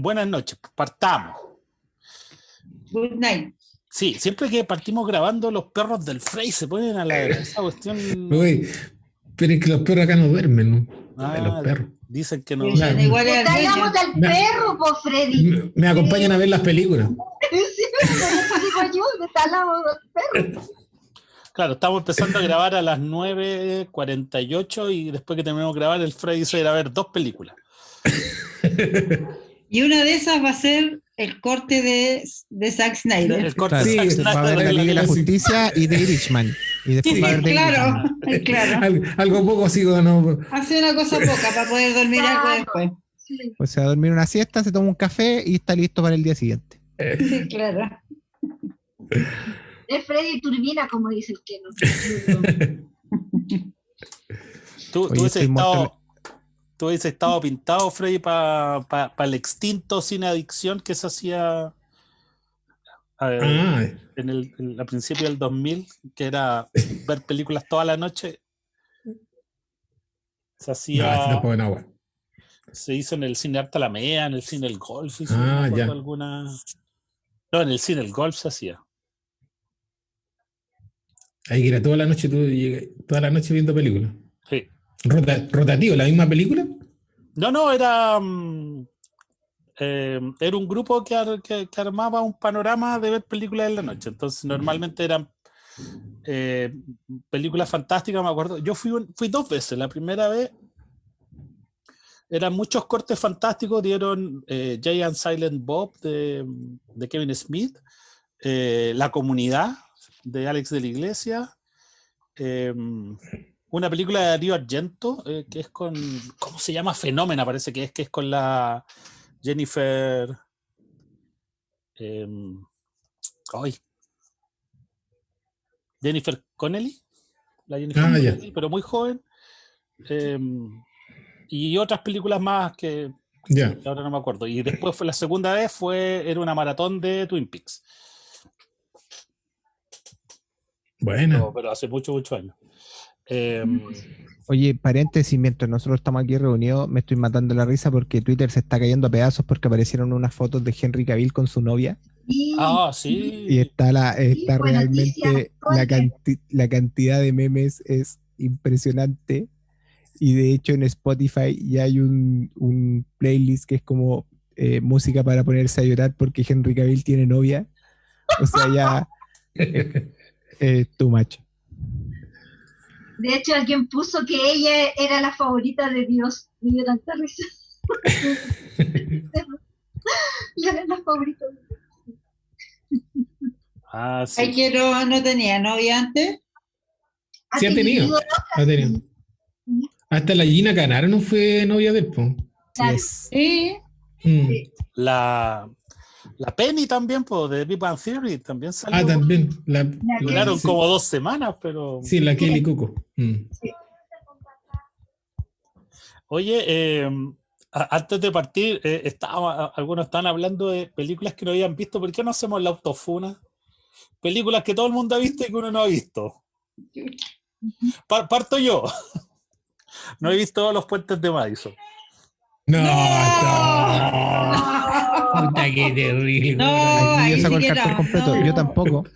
Buenas noches, partamos. Good night. Sí, siempre que partimos grabando, los perros del Frey se ponen a ladrar. Esa cuestión. Uy, pero es que los perros acá no duermen, ¿no? Los perros. Dicen que no. Pero son iguales al dueño. Traigamos al perro, po, Freddy. Me acompañan a ver las películas. Sí, eso digo yo, que está al lado del perro. Claro, estamos empezando a grabar a las 9:48 y después que terminemos de grabar, el Frey dice ir a ver 2 películas. Y una de esas va a ser el corte de Zack Snyder. El corte Sí, de Zack Va a Snyder ver la de Liga de la Sí. Justicia y de Irishman. Y después va a haber de Claro, Irishman. claro. Algo poco así, ¿no? Hace una cosa poca para poder dormir algo después. Sí. O sea, dormir una siesta, se toma un café y está listo para el día siguiente. Sí, claro. Es Freddy Turbina, como dice el Keno. Tú Oye, hubieses estoy muerto. estado pintado, Freddy, para el extinto Cine Adicción que se hacía Ah, a principios del 2000, que era ver películas toda la noche. Se no, hacía. este tampoco en agua. Se hizo en el Cine Arte Alameda, en el Cine El Golf. Hizo, Ah, no me acuerdo ya. alguna. No, en el Cine El Golf se hacía. Ahí que era toda la noche, toda la noche viendo películas. Sí. Rotativo, la misma película. No, era. Era un grupo que armaba un panorama de ver películas en la noche. Entonces, normalmente eran películas fantásticas, me acuerdo. Yo fui 2 veces. La primera vez eran muchos cortes fantásticos. Dieron Jay and Silent Bob de Kevin Smith, La Comunidad de Alex de la Iglesia, una película de Darío Argento que es con, ¿cómo se llama? Fenómena, parece que es con la Jennifer Jennifer Connelly, la Jennifer Ya. Connelly, pero muy joven, y otras películas más que Ya. ahora no me acuerdo. Y después fue la segunda vez, era una maratón de Twin Peaks. Bueno. Pero hace muchos años. Oye, paréntesis, mientras nosotros estamos aquí reunidos, me estoy matando la risa porque Twitter se está cayendo a pedazos porque aparecieron unas fotos de Henry Cavill con su novia Sí. Sí. y está buena realmente noticia. la cantidad de memes es impresionante. Y de hecho en Spotify ya hay un playlist que es como música para ponerse a llorar porque Henry Cavill tiene novia. O sea, ya too much. De hecho, alguien puso que ella era la favorita de Dios. Me dio tanta risa. Ella era la favorita de Dios. Sí. Ay, quiero, no tenía novia antes. ¿Ha Sí, ha tenido. Ha tenido. Hasta la Gina Canaro no fue novia del po. Claro. Yes. Sí. Sí. La Penny también, pues, de Big Bang Theory, también salió. También. Duraron sí, como 2 semanas, pero. sí, la Kelly Coco. Oye, antes de partir, algunos estaban hablando de películas que no habían visto. ¿Por qué no hacemos la autofuna? Películas que todo el mundo ha visto y que uno no ha visto. Parto yo. No he visto Los Puentes de Madison. No. Puta, qué terrible. No, Aquí ahí yo saco sí el que cartel no, completo. no.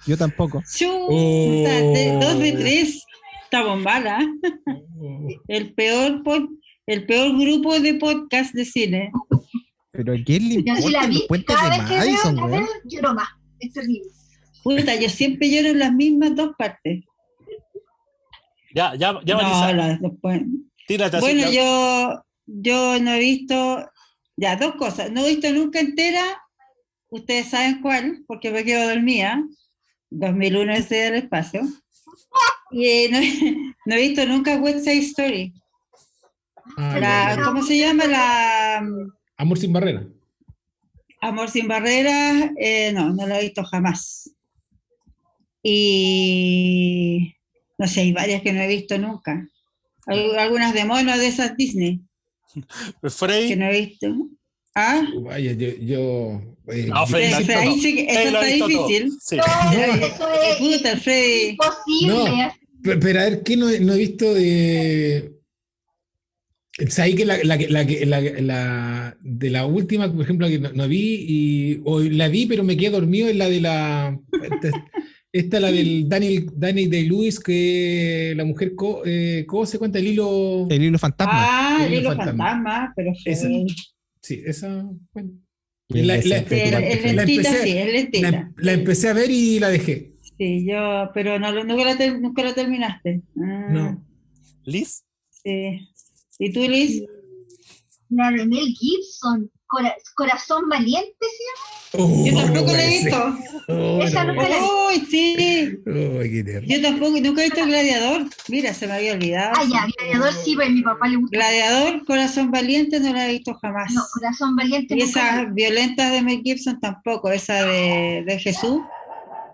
Yo tampoco. Chuta, 2 de 3. Estamos mala. El peor grupo de podcast de cine. Pero ¿a quién le Yo sí la importan vi. los puentes Cada de vez que Madison, veo, weón? lloro más. Es terrible. Puta, yo siempre lloro en las mismas 2 partes. Ya, No, Marisa, después. tírate así. Bueno, ya. yo no he visto, ya, 2 cosas. No he visto nunca entera, ustedes saben cuál, porque me quedo dormida. 2001 ese del espacio. Y no he visto nunca West Side Story. ¿Cómo se llama? Amor sin barrera. Amor sin barreras. No la he visto jamás. Y no sé, hay varias que no he visto nunca. Algunas de monos de esas Disney que Frey. no he visto. ¿Ah? Vaya, No, Frey, Pero, lo ha ahí visto sí que todo. eso Lo ha está visto todo. difícil. Sí. No, eso es Puta, el Freddy. imposible. No, pero a ver, ¿qué no he visto de Sabes que de la última, por ejemplo, que no vi, o la vi, pero me quedé dormido, es la de la. Esta la del Daniel Day-Lewis, que la mujer ¿cómo se cuenta? El hilo fantasma. Ah, El el hilo hilo fantasma. fantasma, pero Esa. fue. Sí, esa. Bueno. Y La, ese la- fue tu Sí, parte es feliz. lentita, sí, es lentita. la empecé a ver y la dejé. Sí, pero no, nunca la terminaste. Ah, No. Liz, sí. ¿Y tú, Liz? La de Mel Gibson, Corazón Valiente, ¿sí? Yo tampoco la he ese. visto. Esa No, nunca la vi. ¡Uy, sí! qué terrible. Yo tampoco, nunca he visto Gladiador. Mira, se me había olvidado. Ah, ya, Gladiador sí, pero a mi papá le gusta. Gladiador, Corazón Valiente, no la he visto jamás. No, Corazón Valiente Y nunca la vi. esas violentas de Mel Gibson tampoco. Esa de Jesús,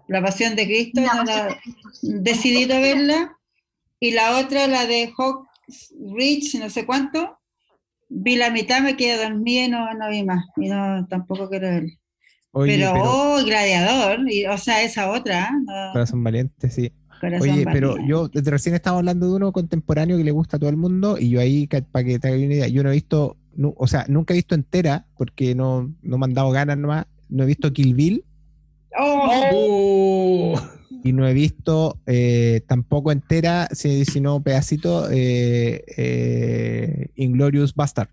La Pasión de Cristo, La no Pasión de la Cristo, sí. decidí no verla. Y la otra, la de Hawks Rich, no sé cuánto. Vi la mitad, me quedé dormida y no vi más. Y no, tampoco quiero ver. Oye, pero Gladiador, o sea, esa otra, ¿no? Corazón Valiente, sí. Corazón Oye, pero Valiente. yo desde recién estaba hablando de uno contemporáneo que le gusta a todo el mundo y yo ahí, para que te hagas una idea, yo no he visto, o sea, nunca he visto entera porque no me han dado ganas nomás, no he visto Kill Bill ¡Oh! Oh. y no he visto tampoco entera, sino pedacito, Inglorious Bastard.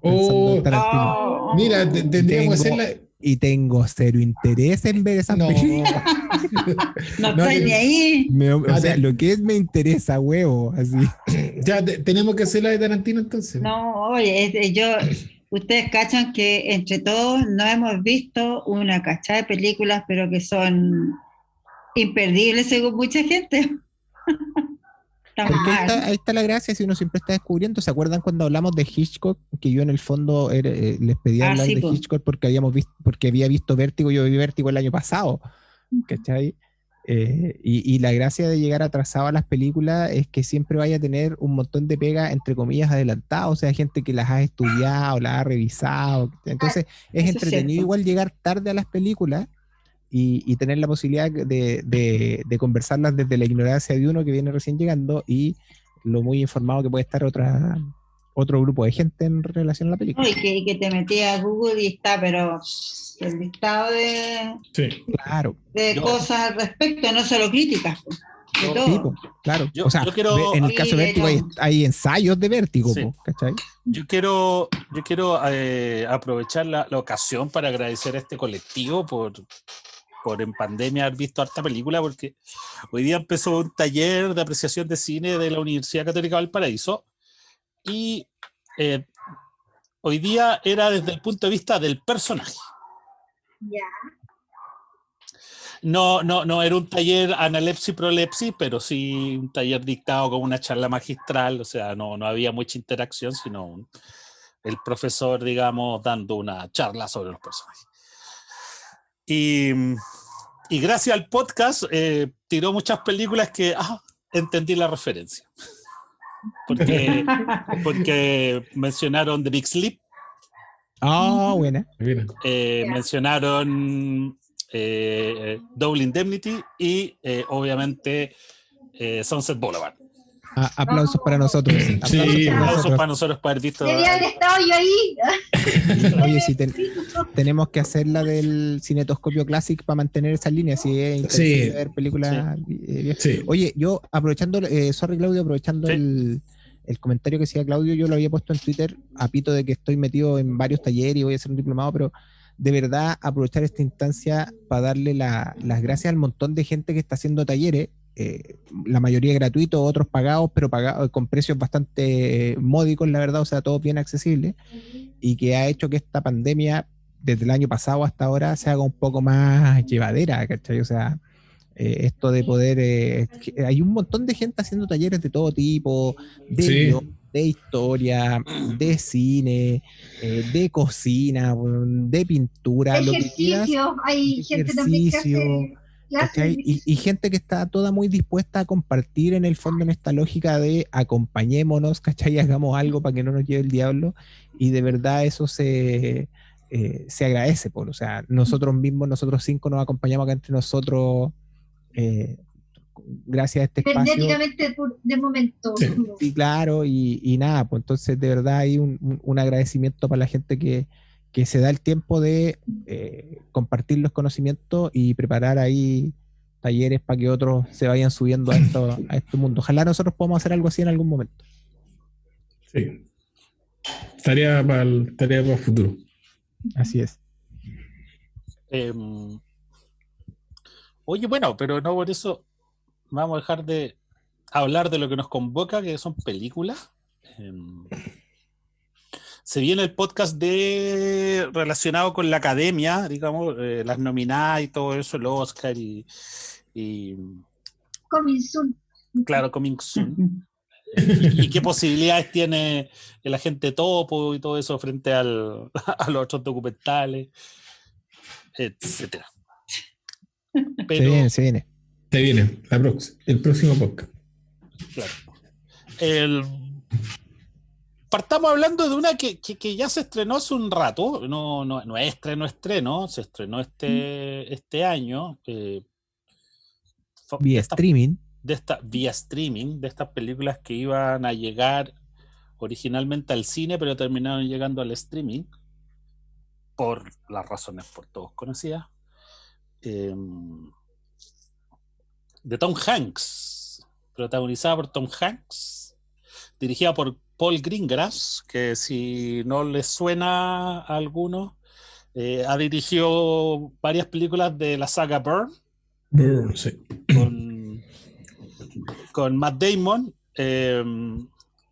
Pensando en Oh. Tarantino. ¡Oh! Mira, tendríamos que hacerla. Y tengo cero interés en ver esas No. películas. No No, estoy ni ahí. O sea, lo que es me interesa, huevo, así. Ya tenemos que hacer la de Tarantino entonces. No, oye, ustedes cachan que entre todos no hemos visto una cachada de películas, pero que son imperdibles según mucha gente. Está Porque mal. ahí está la gracia, si uno siempre está descubriendo. ¿Se acuerdan cuando hablamos de Hitchcock? Que yo en el fondo les pedí Ah, hablar sí, de po. Hitchcock porque porque había visto Vértigo, yo vi Vértigo el año pasado, ¿cachai? Y la gracia de llegar atrasado a las películas es que siempre vaya a tener un montón de pega, entre comillas, adelantado, o sea, gente que las ha estudiado, las ha revisado. Entonces, es Eso es entretenido cierto. igual llegar tarde a las películas y tener la posibilidad de conversarlas desde la ignorancia de uno que viene recién llegando y lo muy informado que puede estar otro grupo de gente en relación a la película. No, y que te metí a Google y está, pero el listado Sí. Claro, de cosas al respecto, no solo críticas, po, de Yo- todo. sí, po, claro. Yo- O sea, yo quiero- en el caso de Sí, Vértigo no. hay ensayos de Vértigo, Sí. po, ¿cachai? Yo quiero aprovechar la ocasión para agradecer a este colectivo por en pandemia haber visto harta película, porque hoy día empezó un taller de apreciación de cine de la Universidad Católica Valparaíso y hoy día era desde el punto de vista del personaje. Ya. No era un taller analepsis prolepsis, pero sí un taller dictado con una charla magistral, o sea, no había mucha interacción, sino el profesor, digamos, dando una charla sobre los personajes. Y gracias al podcast tiró muchas películas que entendí la referencia. Porque mencionaron The Big Sleep, Buena. Mira. mencionaron Double Indemnity y obviamente Sunset Boulevard. Aplausos para nosotros. Sí, Aplausos para nosotros por haber visto. Debería haber estado yo ahí. Oye, si tenemos que hacer la del Cinetoscopio Classic para mantener esa línea, si es interesante Sí. ver películas. Sí. Oye, yo aprovechando, sorry Claudio, aprovechando Sí. el comentario que hacía Claudio, yo lo había puesto en Twitter a pito de que estoy metido en varios talleres y voy a hacer un diplomado, pero de verdad aprovechar esta instancia para darle las gracias al montón de gente que está haciendo talleres, la mayoría gratuitos, otros pagados, pero pagados con precios bastante módicos, la verdad, o sea, todos bien accesibles, y que ha hecho que esta pandemia, desde el año pasado hasta ahora, se haga un poco más llevadera, ¿cachai? O sea, esto de poder, hay un montón de gente haciendo talleres de todo tipo, de Sí. guión, de historia, de cine, de cocina, de pintura, lo que quieras, Ejercicio, hay gente también que ejercicio, hace clases de ¿cachai? ejercicio. Y gente que está toda muy dispuesta a compartir en el fondo en esta lógica de acompañémonos, ¿cachai? Hagamos algo para que no nos lleve el diablo, y de verdad eso se agradece, o sea, nosotros mismos, nosotros 5 nos acompañamos acá entre nosotros, gracias a este espacio. Cibernéticamente de momento. Sí. Sí, claro, y nada, pues entonces de verdad hay un agradecimiento para la gente que se da el tiempo de compartir los conocimientos y preparar ahí talleres para que otros se vayan subiendo a este mundo. Ojalá nosotros podamos hacer algo así en algún momento. Sí. Tarea para el futuro. Así es. Oye, bueno, pero no por eso vamos a dejar de hablar de lo que nos convoca, que son películas. Se viene el podcast relacionado con la academia, digamos, las nominadas y todo eso, el Oscar y Coming soon. claro, coming soon. ¿Y qué posibilidades tiene el agente Topo y todo eso frente a los otros documentales, etcétera? Pero, Se viene. Te viene el próximo podcast. claro. Partamos hablando de una que ya se estrenó hace un rato, no es estreno, se estrenó este año. Vía streaming. Vía streaming, de estas películas que iban a llegar originalmente al cine, pero terminaron llegando al streaming, por las razones por todos conocidas. De Tom Hanks, protagonizada por Tom Hanks, dirigida por Paul Greengrass, que si no les suena a algunos, ha dirigido varias películas de la saga Burn, Sí. con Matt Damon.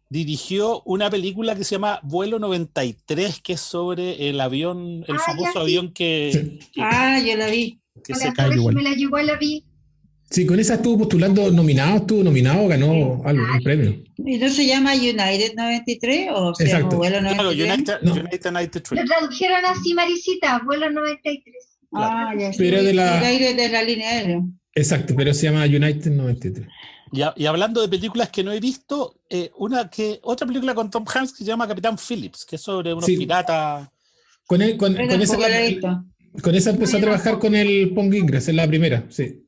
Dirigió una película que se llama Vuelo 93, que es sobre el avión, el famoso ya, sí. avión que yo la vi. se La cayó. Torre igual. Gemela igual la vi. Sí, con esa estuvo nominado, ganó algo, un premio. ¿Y no se llama United 93 o se Exacto. llama Vuelo Claro, 93? United 93. Lo tradujeron así, Marisita, vuelo 93. Ya sí. Pero de la- United de la línea aérea. Exacto, pero se llama United 93. Y hablando de películas que no he visto, otra película con Tom Hanks que se llama Capitán Phillips, que es sobre unos Sí. piratas. Con Yo tampoco la he visto. esa empezó a trabajar con el Paul Greengrass, en la primera, sí.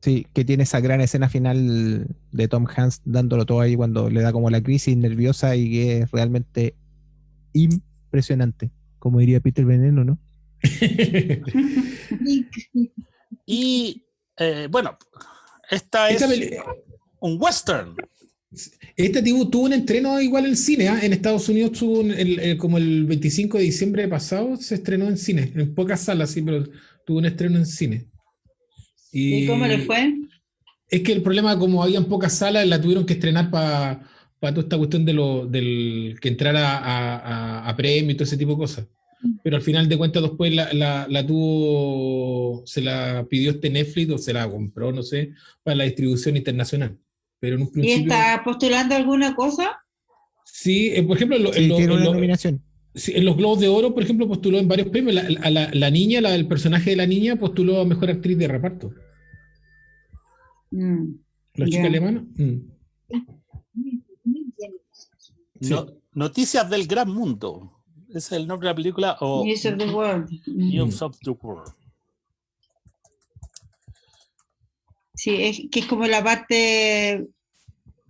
Sí, que tiene esa gran escena final de Tom Hanks dándolo todo ahí cuando le da como la crisis nerviosa y que es realmente impresionante. Como diría Peter Veneno, ¿no? Y bueno, esta Esta es peli- un western. tuvo un estreno igual en cine, ¿ah? En Estados Unidos tuvo como el 25 de diciembre pasado, se estrenó en cine, en pocas salas, sí, pero tuvo un estreno en cine. ¿Y cómo le fue? Es que el problema, como habían pocas salas, la tuvieron que estrenar para toda esta cuestión del que entrara a premio y todo ese tipo de cosas. Pero al final de cuentas después se la pidió Netflix o se la compró, no sé, para la distribución internacional. Pero en un ¿Y principio... está postulando alguna cosa? Sí, por ejemplo, Sí, tiene una nominación. sí, en los Globos de Oro, por ejemplo, postuló en varios premios. La niña, el personaje de la niña, postuló a Mejor Actriz de Reparto. La chica Ya. alemana. Noticias del Gran Mundo. Ese es el nombre de la película. O News of the World. News of the World. Sí, es que es como la parte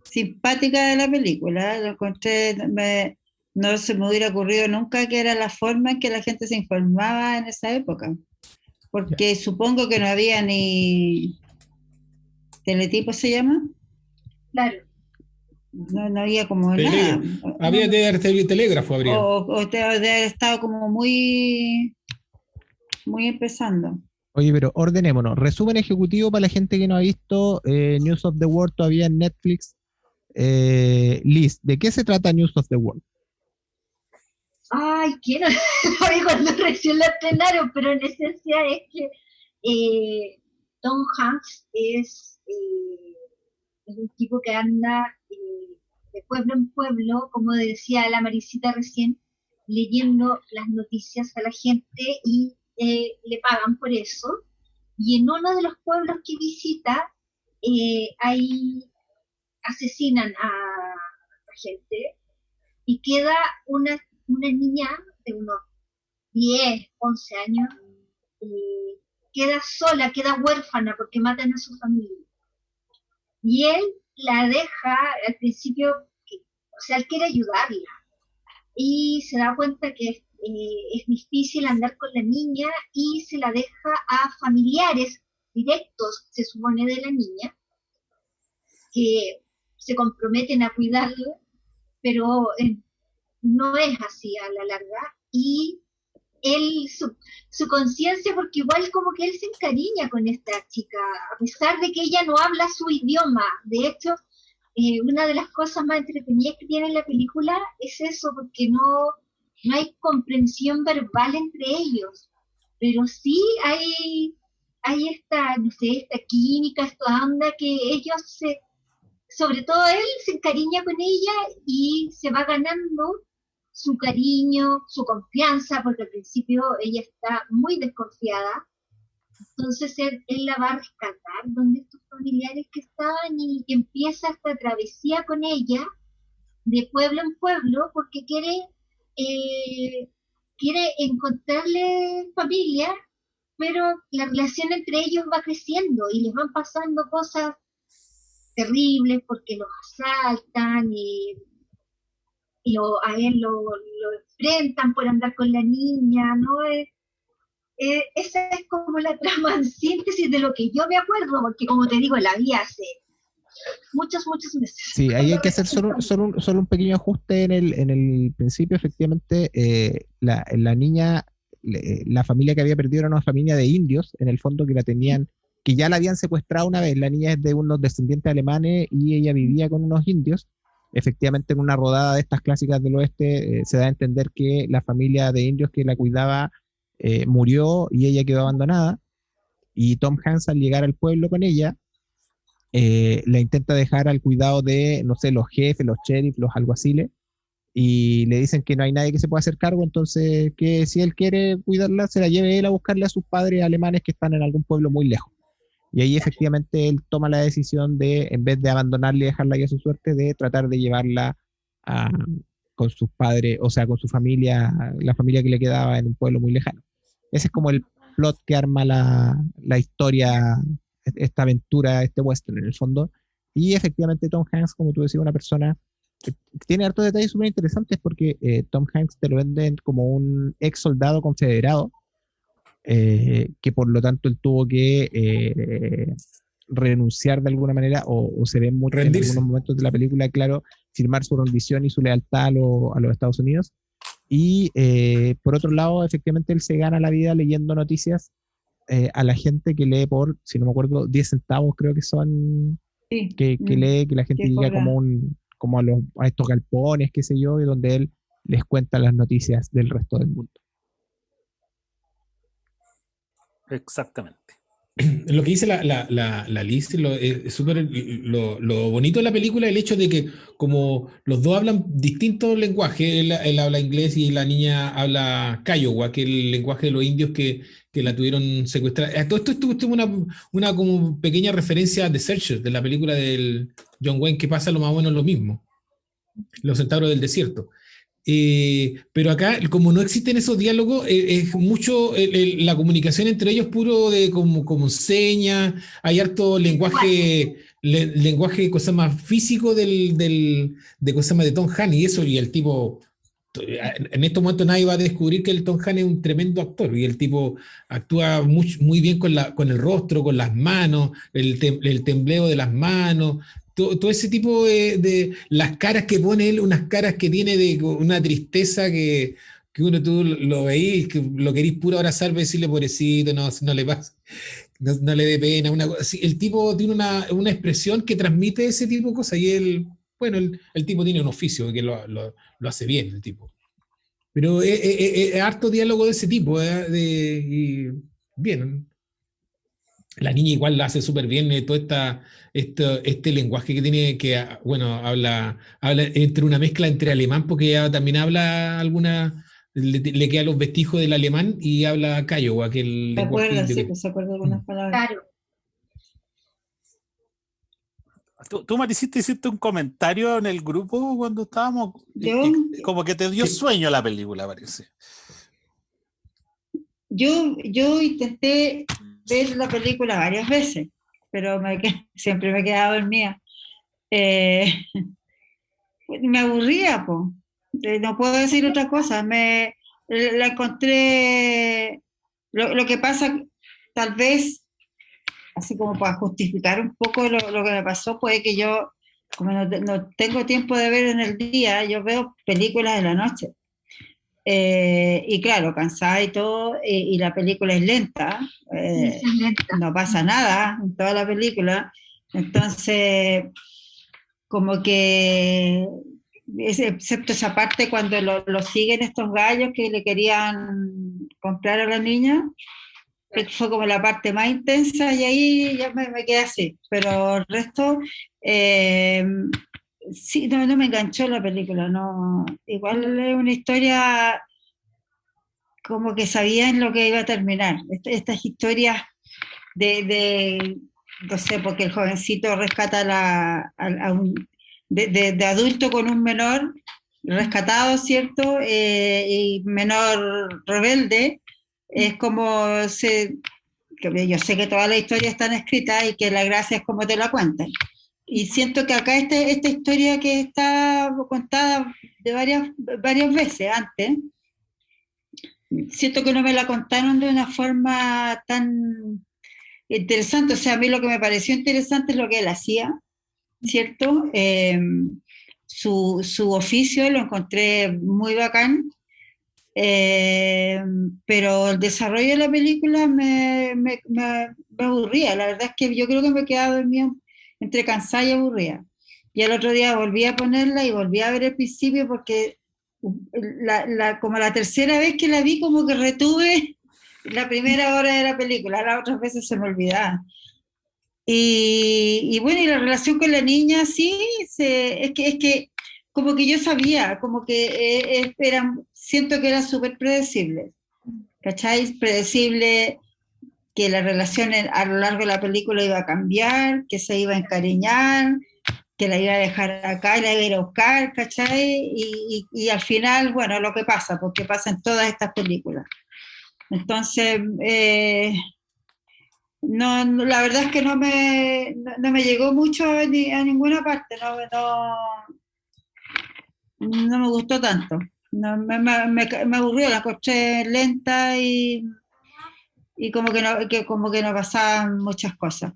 simpática de la película. Lo encontré, no se me hubiera ocurrido nunca que era la forma en que la gente se informaba en esa época. Porque supongo que no había ni teletipo, ¿se llama? Claro. No había como nada. Había telégrafo, habría. O de haber estado como muy empezando. Oye, pero ordenémonos. Resumen ejecutivo para la gente que no ha visto News of the World todavía en Netflix. Liz, ¿de qué se trata News of the World? Ay, que no lo vi cuando recién la estrenaron, pero en esencia es que Tom Hanks es un tipo que anda de pueblo en pueblo, como decía la Marisita recién, leyendo las noticias a la gente y le pagan por eso. Y en uno de los pueblos que visita, ahí asesinan a la gente y queda una niña de unos 10, 11 años, queda sola, queda huérfana porque matan a su familia. Y él la deja al principio, o sea, él quiere ayudarla y se da cuenta que es difícil andar con la niña y se la deja a familiares directos, se supone, de la niña, que se comprometen a cuidarla, pero no es así a la larga. Y él, su conciencia, porque igual como que él se encariña con esta chica, a pesar de que ella no habla su idioma. De hecho, una de las cosas más entretenidas que tiene la película es eso, porque no hay comprensión verbal entre ellos, pero sí hay esta, no sé, esta química, esta onda que ellos sobre todo él se encariña con ella y se va ganando su cariño, su confianza, porque al principio ella está muy desconfiada. Entonces él la va a rescatar donde estos familiares que estaban y empieza esta travesía con ella de pueblo en pueblo porque quiere encontrarle familia, pero la relación entre ellos va creciendo y les van pasando cosas terribles porque los asaltan y a él lo enfrentan por andar con la niña, ¿no? Esa es como la trama en síntesis de lo que yo me acuerdo, porque como te digo, la vi hace muchos meses. Sí, ahí hay que hacer solo un pequeño ajuste en el principio. Efectivamente, la niña, la familia que había perdido era una familia de indios, en el fondo, que la tenían, que ya la habían secuestrado una vez. La niña es de unos descendientes alemanes y ella vivía con unos indios. Efectivamente, en una rodada de estas clásicas del oeste, se da a entender que la familia de indios que la cuidaba murió y ella quedó abandonada. Y Tom Hanks, al llegar al pueblo con ella, la intenta dejar al cuidado de, no sé, los jefes, los sheriffs, los alguaciles, y le dicen que no hay nadie que se pueda hacer cargo, entonces que si él quiere cuidarla, se la lleve él a buscarle a sus padres alemanes que están en algún pueblo muy lejos. Y ahí efectivamente él toma la decisión de, en vez de abandonarla y dejarla ahí a su suerte, de tratar de llevarla con sus padres, o sea, con su familia, la familia que le quedaba en un pueblo muy lejano. Ese es como el plot que arma la historia, esta aventura, este western en el fondo. Y efectivamente Tom Hanks, como tú decías, una persona que tiene hartos detalles súper interesantes porque Tom Hanks te lo venden como un ex soldado confederado, que por lo tanto él tuvo que renunciar de alguna manera, o se ve mucho en algunos momentos de la película, claro, firmar su rendición y su lealtad a los Estados Unidos. Y por otro lado, efectivamente él se gana la vida leyendo noticias a la gente que lee por, si no me acuerdo, 10 centavos creo que son, Sí. que lee, que la gente llega como a estos galpones, qué sé yo, y donde él les cuenta las noticias del resto del mundo. Exactamente. Lo que dice la Liz es súper lo bonito de la película, el hecho de que como los dos hablan distintos lenguajes, él habla inglés y la niña habla Kiowa, que es el lenguaje de los indios que la tuvieron secuestrada. Todo esto es una como pequeña referencia a The Searchers, de la película del John Wayne, que pasa lo más o menos lo mismo, Los Centauros del Desierto. Pero acá, como no existen esos diálogos, es mucho la comunicación entre ellos puro de como señas, hay harto lenguaje, cosas más físico de cosas más de Tom Hanks y eso, y el tipo, en estos momentos nadie va a descubrir que el Tom Hanks es un tremendo actor, y el tipo actúa muy bien con el rostro, con las manos, el tembleo de las manos, todo ese tipo de las caras que pone él, unas caras que tiene de una tristeza que uno tú lo veís, que lo querís puro abrazar, decirle pobrecito, no le pasa, no le dé pena, una cosa así. El tipo tiene una expresión que transmite ese tipo de cosas y él, bueno, el tipo tiene un oficio que lo hace bien, el tipo. Pero es harto diálogo de ese tipo, y bien. La niña igual la hace súper bien, todo este lenguaje que tiene, que bueno, habla entre una mezcla entre alemán, porque ella también habla le queda los vestigios del alemán y habla Kiowa, que es el lenguaje indio. Sí, pues se acuerda algunas palabras. Claro. Tú Maricita, hiciste un comentario en el grupo cuando estábamos, como que te dio sueño la película, parece. Yo intenté ver la película varias veces, pero siempre me quedaba dormida. Eh, Me aburría, po. No puedo decir otra cosa. La encontré. Lo que pasa, tal vez, así como para justificar un poco lo que me pasó, puede que yo, como no tengo tiempo de ver en el día, yo veo películas en la noche. Y claro, cansada y todo, y la película es lenta, Es lenta. no pasa nada en toda la película. Entonces, como que, excepto esa parte cuando lo siguen estos gallos que le querían comprar a la niña, que fue como la parte más intensa y ahí ya me quedé así, pero el resto, eh, sí, no me enganchó la película, no, igual es una historia como que sabían lo que iba a terminar, estas historias de, no sé, porque el jovencito rescata a un, de adulto con un menor, rescatado, ¿cierto? Y menor rebelde, es como que yo sé que todas las historias están escritas y que la gracia es como te la cuentan. Y siento que acá esta historia que está contada de varias veces antes, siento que no me la contaron de una forma tan interesante. O sea, a mí lo que me pareció interesante es lo que él hacía, ¿cierto? Su oficio lo encontré muy bacán, pero el desarrollo de la película me aburría. La verdad es que yo creo que me he quedado dormida entre cansada y aburrida. Y el otro día volví a ponerla y volví a ver el principio porque como la tercera vez que la vi como que retuve la primera hora de la película, las otras veces se me olvidaba. Y bueno, y la relación con la niña, sí, es que como que yo sabía, como que siento que era súper predecible, ¿cachai? Predecible que la relación a lo largo de la película iba a cambiar, que se iba a encariñar, que la iba a dejar acá y la iba a ir a buscar, ¿cachai? Y al final, bueno, lo que pasa, porque pasa en todas estas películas. Entonces, la verdad es que no me llegó mucho a ninguna parte, no me gustó tanto. No, me aburrió, la encontré lenta y como que no pasaban muchas cosas.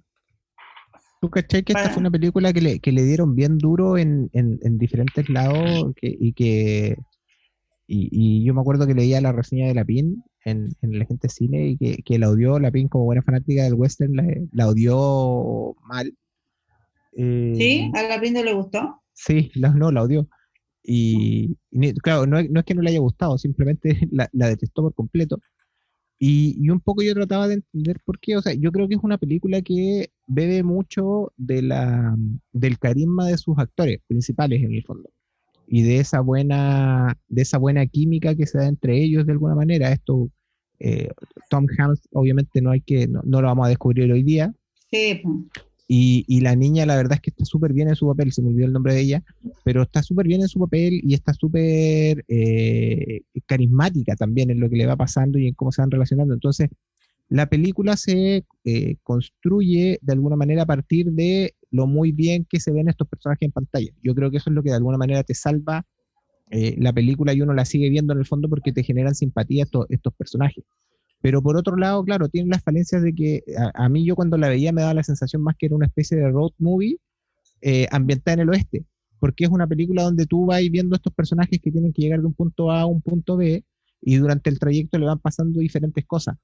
¿Tú cachai que esta fue una película que le dieron bien duro en diferentes lados y yo me acuerdo que leía la reseña de la PIN en la gente cine y que la odió, la PIN como buena fanática del western, la odió mal. ¿Sí? ¿A la Pinto le gustó? Sí, no, la odió. Claro, no es que no le haya gustado, simplemente la detestó por completo. Y un poco yo trataba de entender por qué. O sea, yo creo que es una película que bebe mucho del carisma de sus actores principales en el fondo. Y de esa buena química que se da entre ellos de alguna manera. Tom Hanks, obviamente no lo vamos a descubrir hoy día. Sí. Y la niña, la verdad es que está súper bien en su papel, se me olvidó el nombre de ella, pero está súper bien en su papel y está súper carismática también en lo que le va pasando y en cómo se van relacionando. Entonces, la película se construye de alguna manera a partir de lo muy bien que se ven estos personajes en pantalla. Yo creo que eso es lo que de alguna manera te salva la película y uno la sigue viendo en el fondo porque te generan simpatía estos personajes. Pero por otro lado, claro, tiene las falencias de que a mí yo cuando la veía me daba la sensación más que era una especie de road movie ambientada en el oeste, porque es una película donde tú vas viendo estos personajes que tienen que llegar de un punto A a un punto B y durante el trayecto le van pasando diferentes cosas.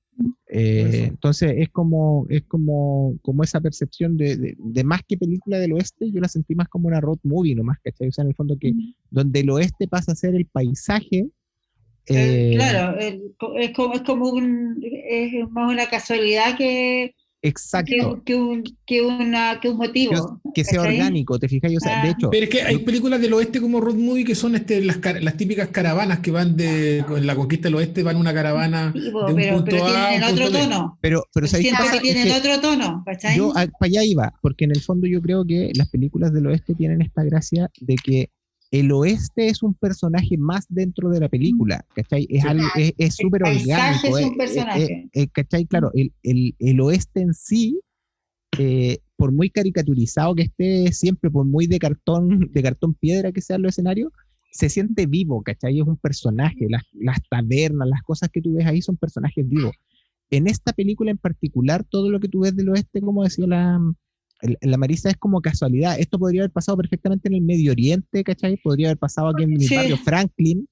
Entonces es como esa percepción de más que película del oeste, yo la sentí más como una road movie nomás, ¿cachai? O sea, en el fondo que donde el oeste pasa a ser el paisaje. Claro, es como es más una casualidad Exacto. que un motivo. Que sea ¿cachai? orgánico, ¿te fijas? O sea, de hecho, Pero es que hay películas del oeste como road movie que son las típicas caravanas que van en la conquista del oeste, van una caravana Sí, de un pero punto A a tienen un punto otro B. tono. pero ¿sabéis Siento qué pasa? que tienen Es que otro tono, ¿cachai? yo para allá iba, porque en el fondo yo creo que las películas del oeste tienen esta gracia de que el oeste es un personaje más dentro de la película, ¿cachai? Es súper El paisaje orgánico, es un personaje. ¿cachai? Claro, el oeste en sí por muy caricaturizado que esté siempre, por muy de cartón piedra que sean los escenarios, se siente vivo, ¿cachai? Es un personaje, las tabernas, las cosas que tú ves ahí son personajes vivos. En esta película en particular, todo lo que tú ves del oeste, como decía la Marisa, es como casualidad. Esto podría haber pasado perfectamente en el Medio Oriente, ¿cachai? Podría haber pasado aquí en mi Sí. barrio Franklin,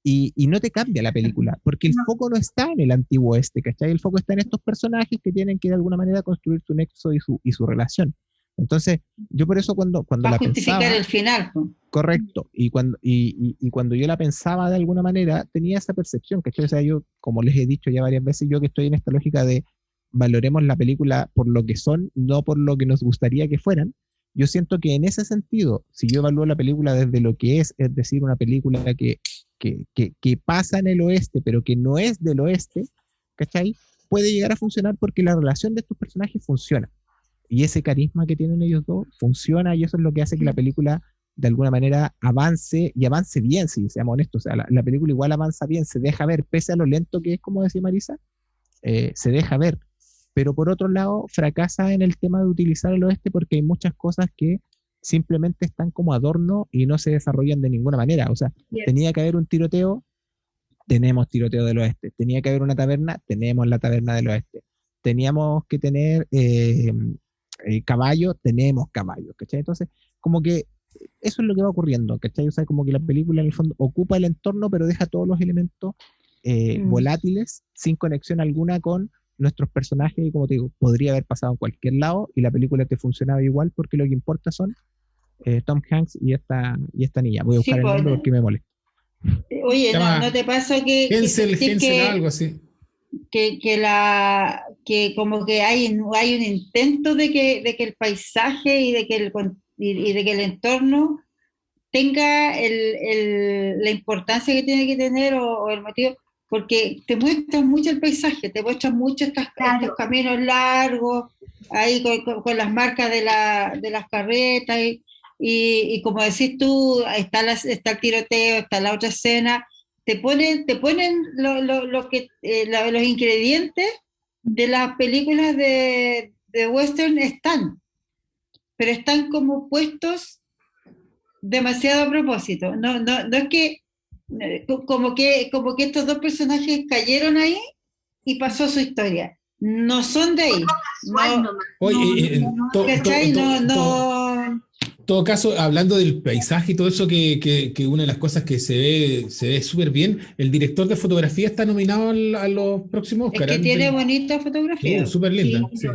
y no te cambia la película, porque el foco no está en el antiguo oeste, ¿cachai? El foco está en estos personajes que tienen que de alguna manera construir su nexo y su relación. Entonces, yo por eso cuando Para la justificar pensaba, el final, pues. correcto, y cuando yo la pensaba de alguna manera, tenía esa percepción, ¿cachai? O sea, yo, como les he dicho ya varias veces, yo que estoy en esta lógica de valoremos la película por lo que son, no por lo que nos gustaría que fueran. Yo siento que en ese sentido, si yo evalúo la película desde lo que es decir, una película que pasa en el oeste, pero que no es del oeste, ¿cachai? Puede llegar a funcionar porque la relación de estos personajes funciona. Y ese carisma que tienen ellos dos funciona, y eso es lo que hace que la película de alguna manera avance, y avance bien, si seamos honestos. O sea, la película igual avanza bien, se deja ver, pese a lo lento que es, como decía Marisa, se deja ver. Pero por otro lado, fracasa en el tema de utilizar el oeste porque hay muchas cosas que simplemente están como adorno y no se desarrollan de ninguna manera. O sea, tenía que haber un tiroteo, tenemos tiroteo del oeste. Tenía que haber una taberna, tenemos la taberna del oeste. Teníamos que tener caballos, tenemos caballos, ¿cachai? Entonces, como que eso es lo que va ocurriendo, ¿cachai? O sea, como que la película en el fondo ocupa el entorno, pero deja todos los elementos volátiles, sin conexión alguna con nuestros personajes, y como te digo, podría haber pasado en cualquier lado y la película te funcionaba igual, porque lo que importa son Tom Hanks y esta niña. Voy a buscar Sí, el pues, nombre porque me molesta. oye, Se llama ¿no te pasa que Hensel, sentís Hensel, algo así. que como que hay un intento de que el paisaje y de que el entorno tenga la importancia que tiene que tener, o el motivo, porque te muestran mucho el paisaje, te muestran mucho estos caminos largos, ahí con las marcas de las carretas, y como decís tú, está el tiroteo, está la otra escena, te ponen los ingredientes de las películas de western, pero están como puestos demasiado a propósito. No es que como que estos dos personajes cayeron ahí y pasó su historia. No son de ahí. Oye, ¿Cachai? todo caso, hablando del paisaje y todo eso, que una de las cosas que se ve súper bien, el director de fotografía está nominado a los próximos Es Oscar. que tiene bonita fotografía. Súper linda. Sí. Sí.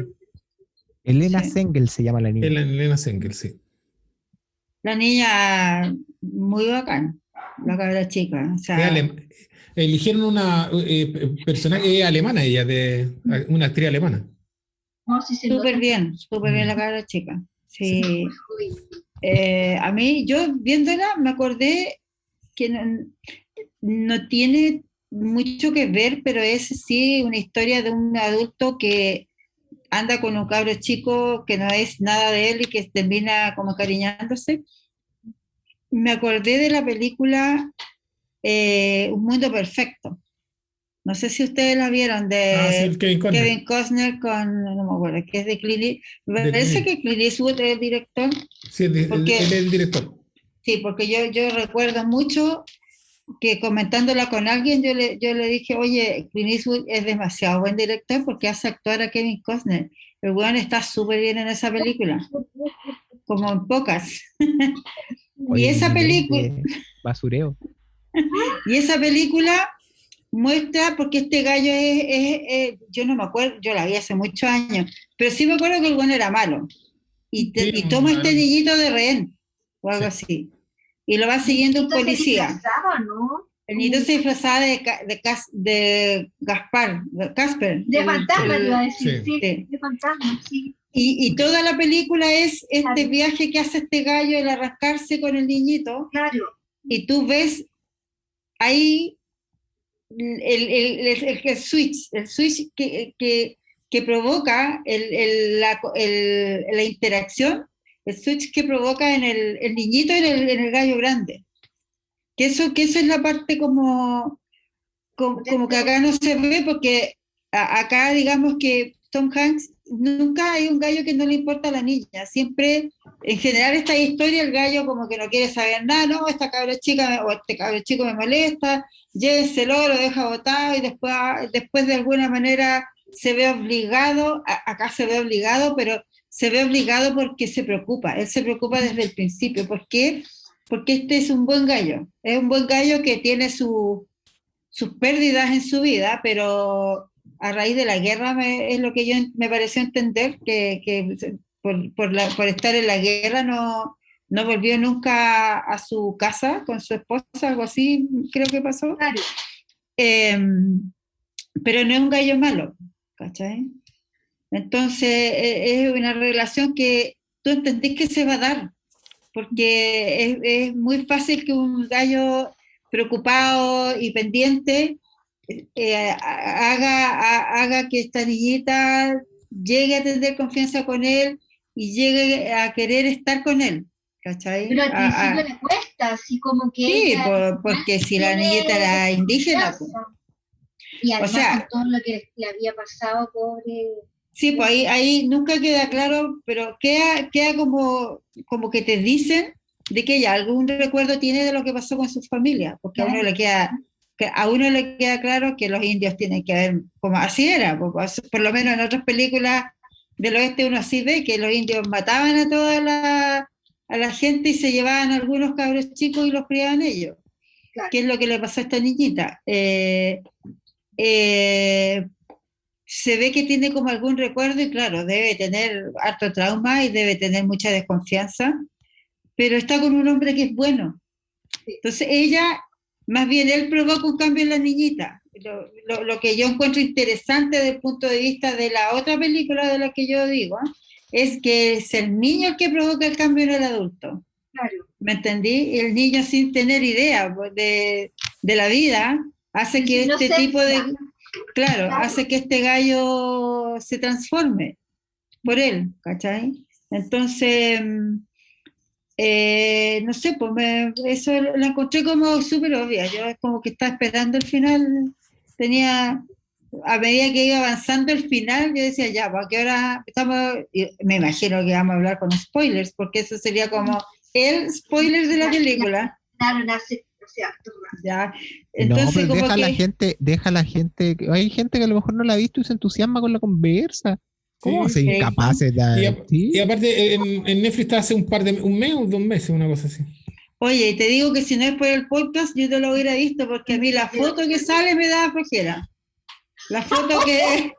Elena Sí. Sengel se llama la niña. Elena Sengel, sí. La niña muy bacán, la cabra chica. O sea, Eligieron una personaje alemana, ella, una actriz alemana. No, sí se súper nota. bien la cabra chica. Sí. Sí. A mí, yo viéndola, me acordé que no tiene mucho que ver, pero es sí una historia de un adulto que anda con un cabro chico que no es nada de él y que termina como cariñándose. Me acordé de la película Un Mundo Perfecto. No sé si ustedes la vieron, Sí, el de Kevin Costner. Costner con, no me acuerdo, que es de Clint. Me De parece Clint. que Clint Eastwood es el director, Sí, él porque, es el director. sí, porque yo recuerdo mucho que comentándola con alguien, yo le dije, oye, Clint Eastwood es demasiado buen director porque hace actuar a Kevin Costner. El weón está súper bien en esa película, como en pocas. Oye, el esa nivel película, de basureo. y esa película muestra, porque este gallo yo no me acuerdo, yo la vi hace muchos años, pero sí me acuerdo que el weón era malo. Y Sí, toma este niñito de rehén, o algo así. Y lo va siguiendo un policía. ¿No? El niñito se disfrazaba de Gaspar, de Casper. De fantasma, te iba a Sí. decir, sí, Sí. de fantasma, sí. Y toda la película es este Claro. viaje que hace este gallo, el arrascarse con el niñito, Claro. y tú ves ahí el switch que provoca la interacción, el switch que provoca en el niñito y en el gallo grande. Que eso es la parte como que acá no se ve, porque acá digamos que Tom Hanks, nunca hay un gallo que no le importa a la niña. Siempre, en general, esta historia, el gallo como que no quiere saber nada, no, esta cabra chica o este cabro chico me molesta, llévenselo, lo deja botado y después de alguna manera se ve obligado, acá se ve obligado, pero se ve obligado porque se preocupa. Él se preocupa desde el principio. ¿Por qué? Porque este es un buen gallo. Es un buen gallo que tiene sus pérdidas en su vida, pero a raíz de la guerra es lo que yo me pareció entender, que por estar en la guerra no volvió nunca a su casa con su esposa, algo así creo que pasó. Claro. Pero no es un gallo malo, ¿cachai? Entonces es una relación que tú entendés que se va a dar, porque es muy fácil que un gallo preocupado y pendiente haga que esta niñita llegue a tener confianza con él y llegue a querer estar con él, ¿cachai? Pero al principio le cuesta, así como que sí, ella porque si la niñita era indígena, pues. y además O sea, con todo lo que le había pasado, pobre. sí, pues ahí nunca queda claro, pero queda como que te dicen de que ella algún recuerdo tiene de lo que pasó con su familia, porque a uno le queda claro que los indios tienen que ver como así era, por lo menos en otras películas del oeste uno así ve que los indios mataban a a la gente y se llevaban a algunos cabros chicos y los criaban ellos. Claro. ¿Qué es lo que le pasó a esta niñita? Se ve que tiene como algún recuerdo y claro, debe tener harto trauma y debe tener mucha desconfianza, pero está con un hombre que es bueno. Entonces ella, más bien él provoca un cambio en la niñita. Lo que yo encuentro interesante desde el punto de vista de la otra película de la que yo digo, es que es el niño el que provoca el cambio en el adulto. Claro. ¿Me entendí? El niño sin tener idea de la vida hace que este tipo de... Claro, hace que este gallo se transforme por él, ¿cachai? Entonces, no sé, pues eso lo encontré como súper obvia. Yo como que estaba esperando el final, a medida que iba avanzando el final, yo decía, ya, ¿a qué hora estamos? Y me imagino que vamos a hablar con spoilers, porque eso sería como el spoiler de la película. Claro, nace harto rato. Ya. Entonces, no, pero como deja a la gente, hay gente que a lo mejor no la ha visto y se entusiasma con la conversa. ¿Cómo Sí, se incapaces de y aparte en Netflix está hace un mes o 2 meses, una cosa así. Oye, y te digo que si no es por el podcast, yo te lo hubiera visto, porque a mí la foto que sale me da flojera. La foto que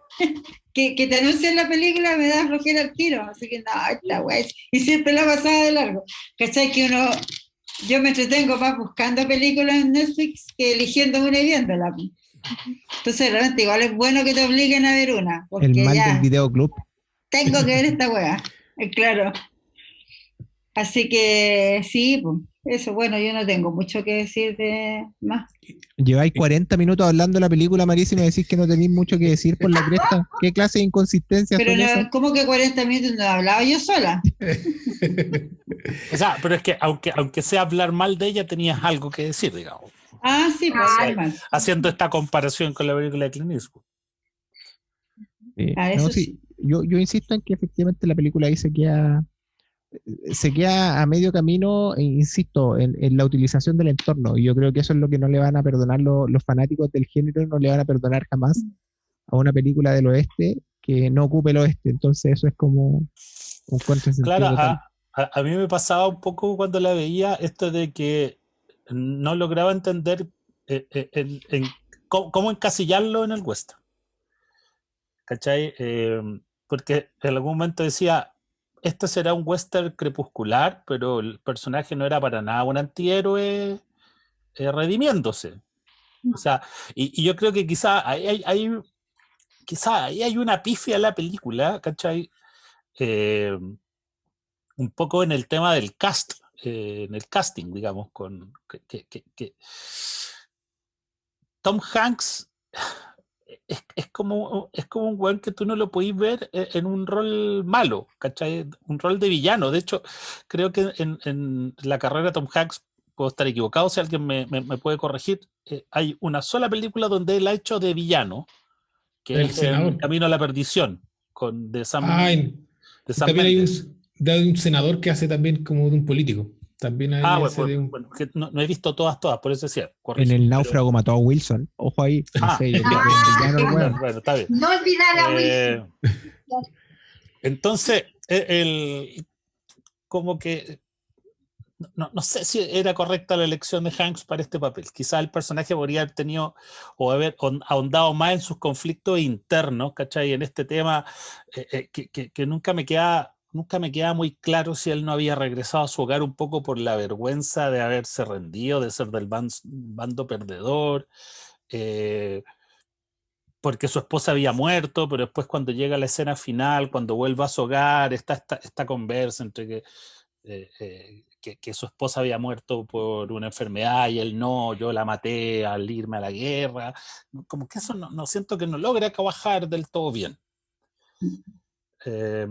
te anuncia en la película me da flojera al tiro. Así que no, esta wey. Y siempre la pasaba de largo. ¿Cachai? Yo me entretengo más buscando películas en Netflix que eligiendo una y viéndola. Entonces, realmente, igual es bueno que te obliguen a ver una. Porque el mal ya del videoclub. tengo que ver esta wea. Claro. Así que sí, pues, eso, bueno, yo no tengo mucho que decir de más. Lleváis 40 minutos hablando de la película, Marisa, y me decís que no tenéis mucho que decir por la cresta. ¿Qué clase de inconsistencia Pero son no, esas? ¿cómo que 40 minutos no he hablado yo sola? O sea, pero es que aunque sea hablar mal de ella, tenías algo que decir, digamos. Ah, sí, pues O sea, normal. haciendo esta comparación con la película de Clint Eastwood. Eso No, sí, yo insisto en que efectivamente la película ahí se queda a medio camino, insisto, en la utilización del entorno. Y yo creo que eso es lo que no le van a perdonar los fanáticos del género, no le van a perdonar jamás a una película del oeste que no ocupe el oeste. Entonces eso es como un contrasentido Claro, total. a mí me pasaba un poco cuando la veía esto de que no lograba entender en cómo encasillarlo en el western. ¿Cachai? Porque en algún momento decía, este será un western crepuscular, pero el personaje no era para nada un antihéroe redimiéndose. O sea, y yo creo que quizá ahí hay una pifia en la película, ¿cachai? Un poco en el tema del cast, en el casting, digamos, que Tom Hanks es como un weón que tú no lo podís ver en un rol malo, ¿cachai? Un rol de villano. De hecho, creo que en la carrera de Tom Hanks, puedo estar equivocado, si alguien me puede corregir, hay una sola película donde él ha hecho de villano, que El es senador. El Camino a la Perdición. de Sam, y de Sam también hay Mendes. un senador que hace también como de un político. También ahí hace de un... Bueno, que no he visto todas, por eso decía, En corrígeme, el pero- náufrago mató a Wilson. Ojo ahí, no sé, yo creo que es villano el weón. bueno, está bien. No olvidar a Eh, Wilson. entonces, como que no sé si era correcta la elección de Hanks para este papel. Quizás el personaje podría haber tenido o haber ahondado más en sus conflictos internos, ¿cachai? En este tema que nunca me queda muy claro si él no había regresado a su hogar un poco por la vergüenza de haberse rendido, de ser del bando perdedor, porque su esposa había muerto, pero después cuando llega la escena final, cuando vuelve a su hogar, está esta conversa entre que su esposa había muerto por una enfermedad y él no, yo la maté al irme a la guerra. Como que eso no siento que no logra trabajar del todo bien. Eh,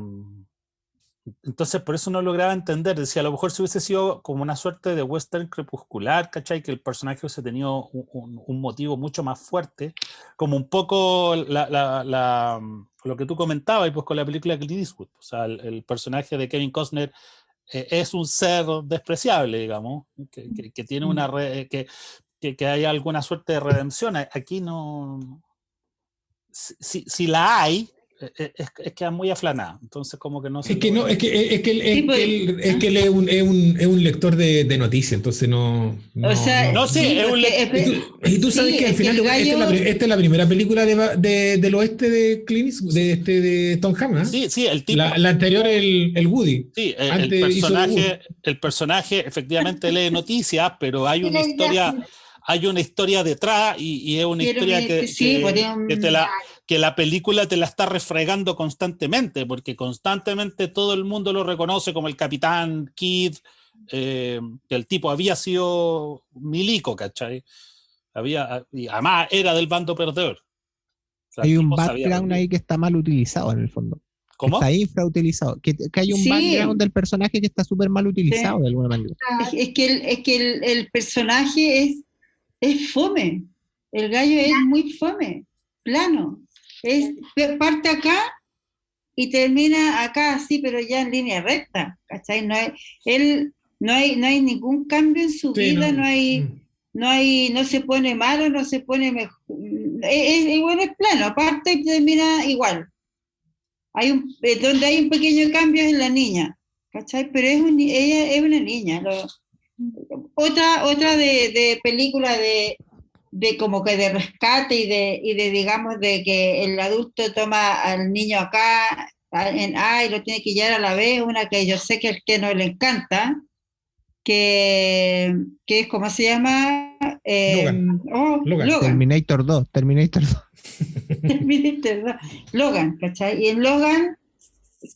entonces, por eso no lograba entender. Decía, a lo mejor si hubiese sido como una suerte de western crepuscular, ¿cachai? Que el personaje hubiese tenido un motivo mucho más fuerte, como un poco lo que tú comentabas, y pues con la película de Clint Eastwood. O sea, el personaje de Kevin Costner es un ser despreciable, digamos, que tiene que hay alguna suerte de redención. Aquí no. Si la hay, es que es muy aflanada. Entonces, como que no se Es que no, logra. Sí, pues, es que él es un lector de noticias, entonces o sea, No, sí, sí, es un Y tú sabes sí, que al es que final el gallo, esta es la primera película del oeste de Clint Eastwood, de Tom Hanks, ¿eh? Sí, el tipo. La anterior, el Woody. Sí, Antes hizo The Wood. el personaje efectivamente lee noticias, pero Telegraph. hay una historia detrás y es una historia sí, pues tiene que la película te la está refregando constantemente, porque constantemente todo el mundo lo reconoce como el Capitán Kidd, que el tipo había sido milico, ¿cachai? Y además era del bando perdedor. O sea, el Hay un tipo se había background rendido. ahí que está mal utilizado en el fondo. Que está ¿Cómo? infrautilizado. Que hay un sí, background del personaje que está súper mal utilizado sí. de alguna manera. Es que el personaje es fome. El gallo es muy fome, plano. Parte acá y termina acá, sí, pero ya en línea recta, ¿cachai? No hay ningún cambio en su Sí, vida, no. no se pone malo, no se pone mejor. Bueno, es plano, parte y termina igual. Donde hay un pequeño cambio es en la niña, ¿cachai? Pero ella es una niña. Otra de película de como que de rescate y de digamos de que el adulto toma al niño acá en A y lo tiene que llevar a la B, una que yo sé que el que no le encanta, que es como se llama Logan. Logan. Terminator 2. Terminator 2. Logan, ¿cachai? Y en Logan,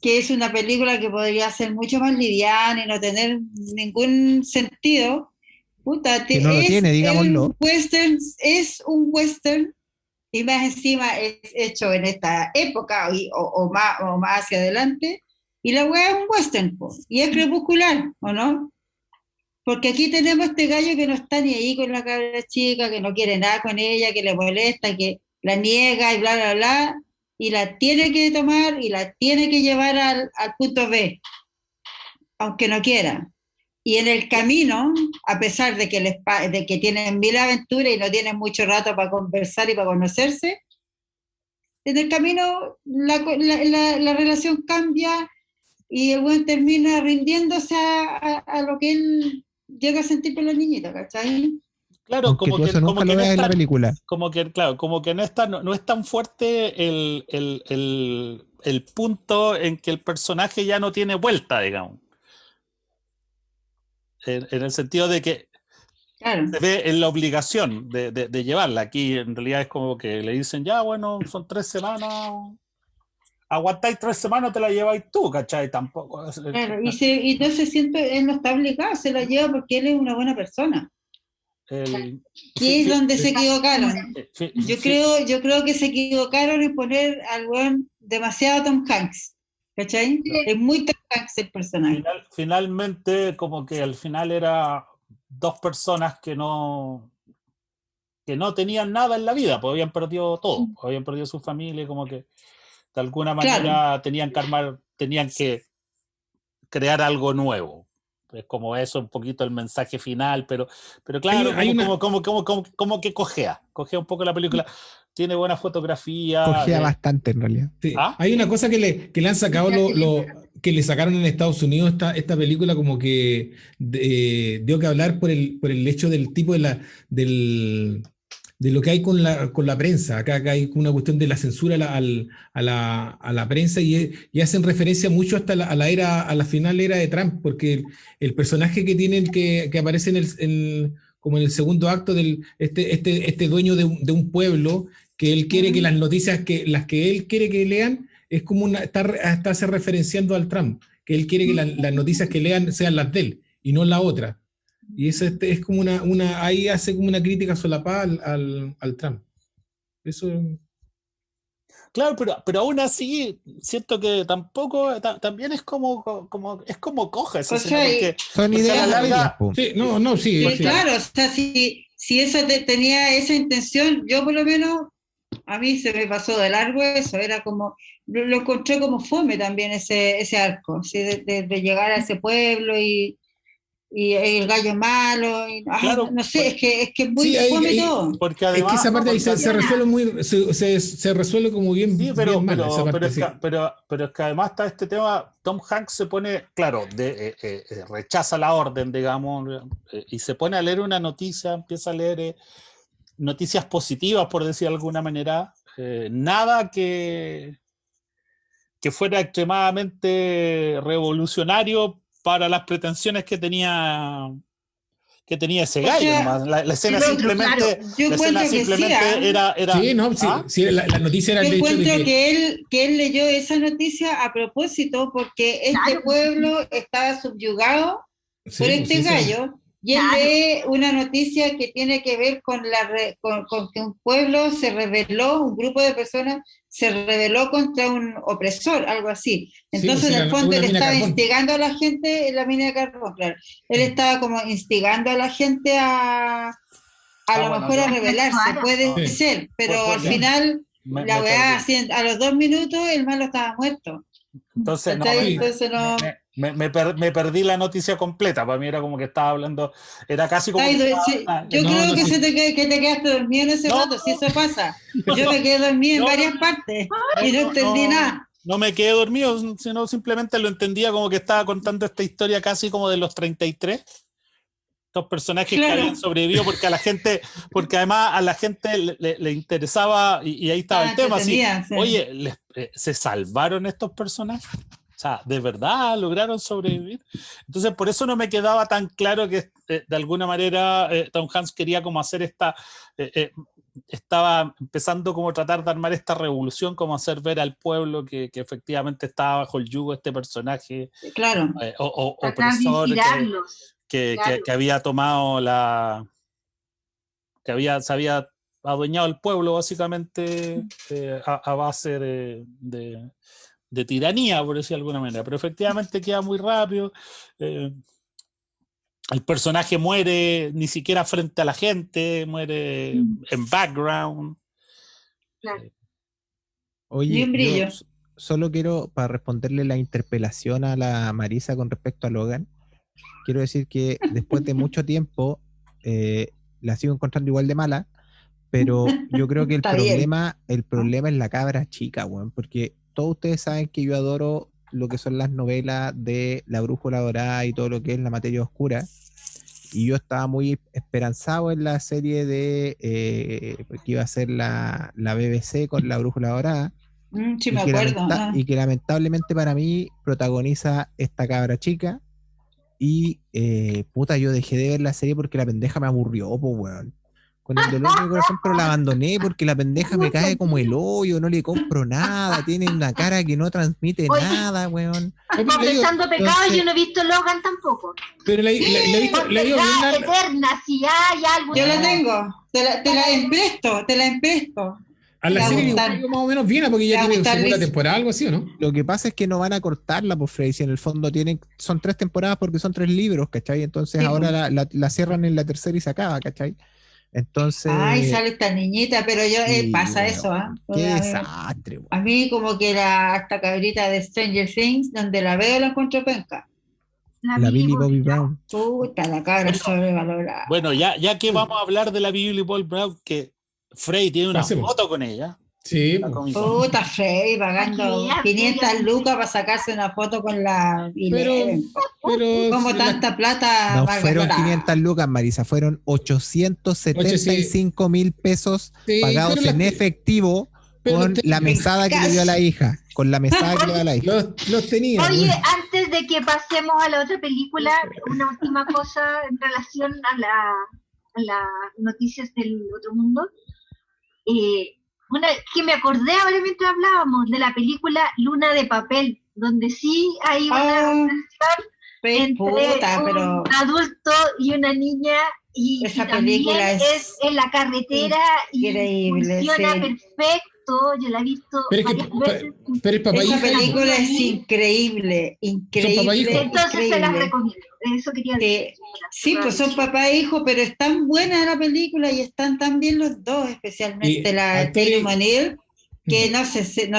que es una película que podría ser mucho más liviana y no tener ningún sentido, puta, Que no lo tiene, digámoslo. es un western y más encima es hecho en esta época o más hacia adelante, y la weá es un western, po, y es crepuscular, ¿o no? Porque aquí tenemos este gallo que no está ni ahí con la cabra chica, que no quiere nada con ella, que le molesta, que la niega y bla, bla, bla, y la tiene que tomar y la tiene que llevar al punto B, aunque no quiera. Y en el camino, a pesar de de que tienen mil aventuras y no tienen mucho rato para conversar y para conocerse, en el camino la relación cambia y el buen termina rindiéndose a lo que él llega a sentir por la niñita, ¿cachai? Claro, Aunque tú eso nunca lo veas en la película. claro, como que no es tan fuerte el punto en que el personaje ya no tiene vuelta, digamos. En el sentido de que Claro. se ve en la obligación de llevarla. Aquí en realidad es como que le dicen, ya, bueno, son 3 semanas, aguantáis 3 semanas, te la lleváis tú, ¿cachai? Tampoco. Claro, y no se siente, él no está obligado, se la lleva porque él es una buena persona. Que es donde se equivocaron. Yo creo que se equivocaron en poner al weón demasiado Tom Hanks. ¿Cachai? Es muy Tom Hanks el personaje. Finalmente, como que al final era dos personas que no tenían nada en la vida, pues habían perdido todo, habían perdido su familia, como que De alguna manera tenían que crear algo nuevo. Es como eso, un poquito el mensaje final, pero claro, como que cojea un poco la película. Tiene buena fotografía. Cogía bastante en realidad. Sí. ¿Ah? Hay una cosa que le han sacado que le sacaron en Estados Unidos esta película, como que dio que hablar por el hecho del tipo de lo que hay con la prensa. Acá hay una cuestión de la censura a la prensa, y hacen referencia mucho hasta a la final era de Trump, porque el personaje que tienen que aparece como en el segundo acto este dueño de un pueblo, que él quiere que las noticias las que él quiere que lean es como está se referenciando al Trump, que él quiere que las noticias que lean sean las de él y no la otra. Y eso es como ahí hace como una crítica solapada al Trump. Eso. Claro, pero aún así siento que tampoco, también es como coja esa escena, porque son a ideas la larga, Sí, sí. Sí, claro, o sea, si eso tenía esa intención, yo por lo menos, a mí se me pasó de largo eso, era como, lo encontré como fome también ese arco, ¿sí? de llegar a ese pueblo y el gallo malo, claro, no sé, es que es muy Sí, fome todo. porque es además que esa parte ahí se porque- resuelve se resuelve como bien, sí, bien mala esa parte, sí. pero es que además está este tema. Tom Hanks se pone, claro, rechaza la orden, digamos, y se pone a leer una noticia, empieza a leer noticias positivas, por decir de alguna manera, nada que fuera extremadamente revolucionario para las pretensiones que tenía ese O gallo sea, nomás. La escena el otro, simplemente, claro. Yo la escena encuentro que sí, simplemente era Sí, no, sí, ¿ah? sí, la noticia era yo el hecho de encuentro que que él leyó esa noticia a propósito porque este Claro. pueblo estaba subyugado sí, por pues, este sí, gallo, y él Claro. lee una noticia que tiene que ver con que un pueblo se rebeló, un grupo de personas se rebeló contra un opresor, algo así. Entonces, sí, en el fondo, una él mina estaba carbón. instigando a la gente en la mina de carbón, claro. Él estaba como instigando a la gente a lo Bueno, mejor a yo- rebelarse, Claro. puede Sí. ser, pero Pues al ya, final, me la weá, perdí. a los 2 minutos, el malo estaba muerto. Entonces, no, ¿Cachai? Sí. Entonces no. me perdí la noticia completa. Para mí era como que estaba hablando, era casi como que Sí, yo No, creo no, que, sí. que te quedaste dormido en ese No, rato, si eso pasa. Yo me quedé dormida en no, varias partes y no entendí nada. no me quedé dormido, sino simplemente lo entendía como que estaba contando esta historia casi como de los 33. Estos personajes que habían Claro. sobrevivido, porque además a la gente le interesaba, y ahí estaba el tema, así, Entretenida, sí. oye, ¿se salvaron estos personajes? O sea, ¿de verdad lograron sobrevivir? Entonces, por eso no me quedaba tan claro que de alguna manera Tom Hanks quería como hacer estaba empezando como a tratar de armar esta revolución, como hacer ver al pueblo que efectivamente estaba bajo el yugo de este personaje Claro. Tratar de opresor inspirarlos. que Claro. había tomado se había adueñado el pueblo básicamente a base de tiranía, por decir de alguna manera. Pero efectivamente queda muy rápido. El personaje muere ni siquiera frente a la gente, muere en background. Claro. Ni Oye, un yo brillo. solo quiero, para responderle la interpelación a la Marisa con respecto a Logan, quiero decir que después de mucho tiempo la sigo encontrando igual de mala, pero yo creo que Está bien. el problema es la cabra chica, weón, porque todos ustedes saben que yo adoro lo que son las novelas de La Brújula Dorada y todo lo que es la materia oscura, y yo estaba muy esperanzado en la serie que iba a ser la BBC con La Brújula Dorada, Sí, me acuerdo. y que lamentablemente para mí protagoniza esta cabra chica, y puta, yo dejé de ver la serie porque la pendeja me aburrió, po, weón. Con el dolor de mi corazón, pero la abandoné porque la pendeja me cae como el hoyo, no le compro nada, tiene una cara que no transmite Oye, nada, weón. Confesando pecados, entonces- yo no he visto Logan tampoco. Pero la he visto, Por la he ido bien verdad, larga. eterna, si hay algo. Yo la tengo. Te la empresto, te la empresto. A la Te va a serie le gustar. ido más o menos bien, porque ya Te va a tiene gustar, segunda Liz. temporada, algo así, ¿o no? Lo que pasa es que no van a cortarla, por Freddy, si en el fondo son 3 temporadas porque son 3 libros, ¿cachai? Entonces Sí, ahora pues. la cierran en la tercera y se acaba, ¿cachai? Entonces, Ay, sale esta niñita, pero yo sí, pasa weón, eso, ¿ah? qué A mí, desastre, weón. a mí como que esta cabrita de Stranger Things, donde la veo la encuentro penca. La Billy Bobby Brown. Puta, la cabra Bueno, sobrevalorada. Bueno, ya que vamos a hablar de la Billy Boy Brown, que Frey tiene una Pasemos. foto con ella. Sí, La pues. Comic Con. Puta, Frey pagando 500 lucas para sacarse una foto con la Pero, Eleven. pero Como la- tanta plata No mal fueron gastada. 500 lucas, Marisa, fueron 875,000 pesos sí, pagados pero en efectivo pero con la mesada que le dio a la hija. Con la mesada que le dio a la hija. los tenía. Oye, pues. antes de que pasemos a la otra película, una última cosa en relación a las noticias del otro mundo. Una que me acordé ahora mientras hablábamos de la película Luna de Papel, donde sí hay una entre Puta, un pero adulto y una niña y esa también película es en la carretera y increíble, funciona sí. perfecto. Yo la he visto Pero es que varias veces. pero es papá y esa hija. película es increíble, papá y hijo. Entonces se las increíble. recomiendo. Eso quería decir. Sí, pues son papá e hijo, pero es tan buena la película y están tan bien los dos, especialmente Y la actor y- Taylor O'Neill, que no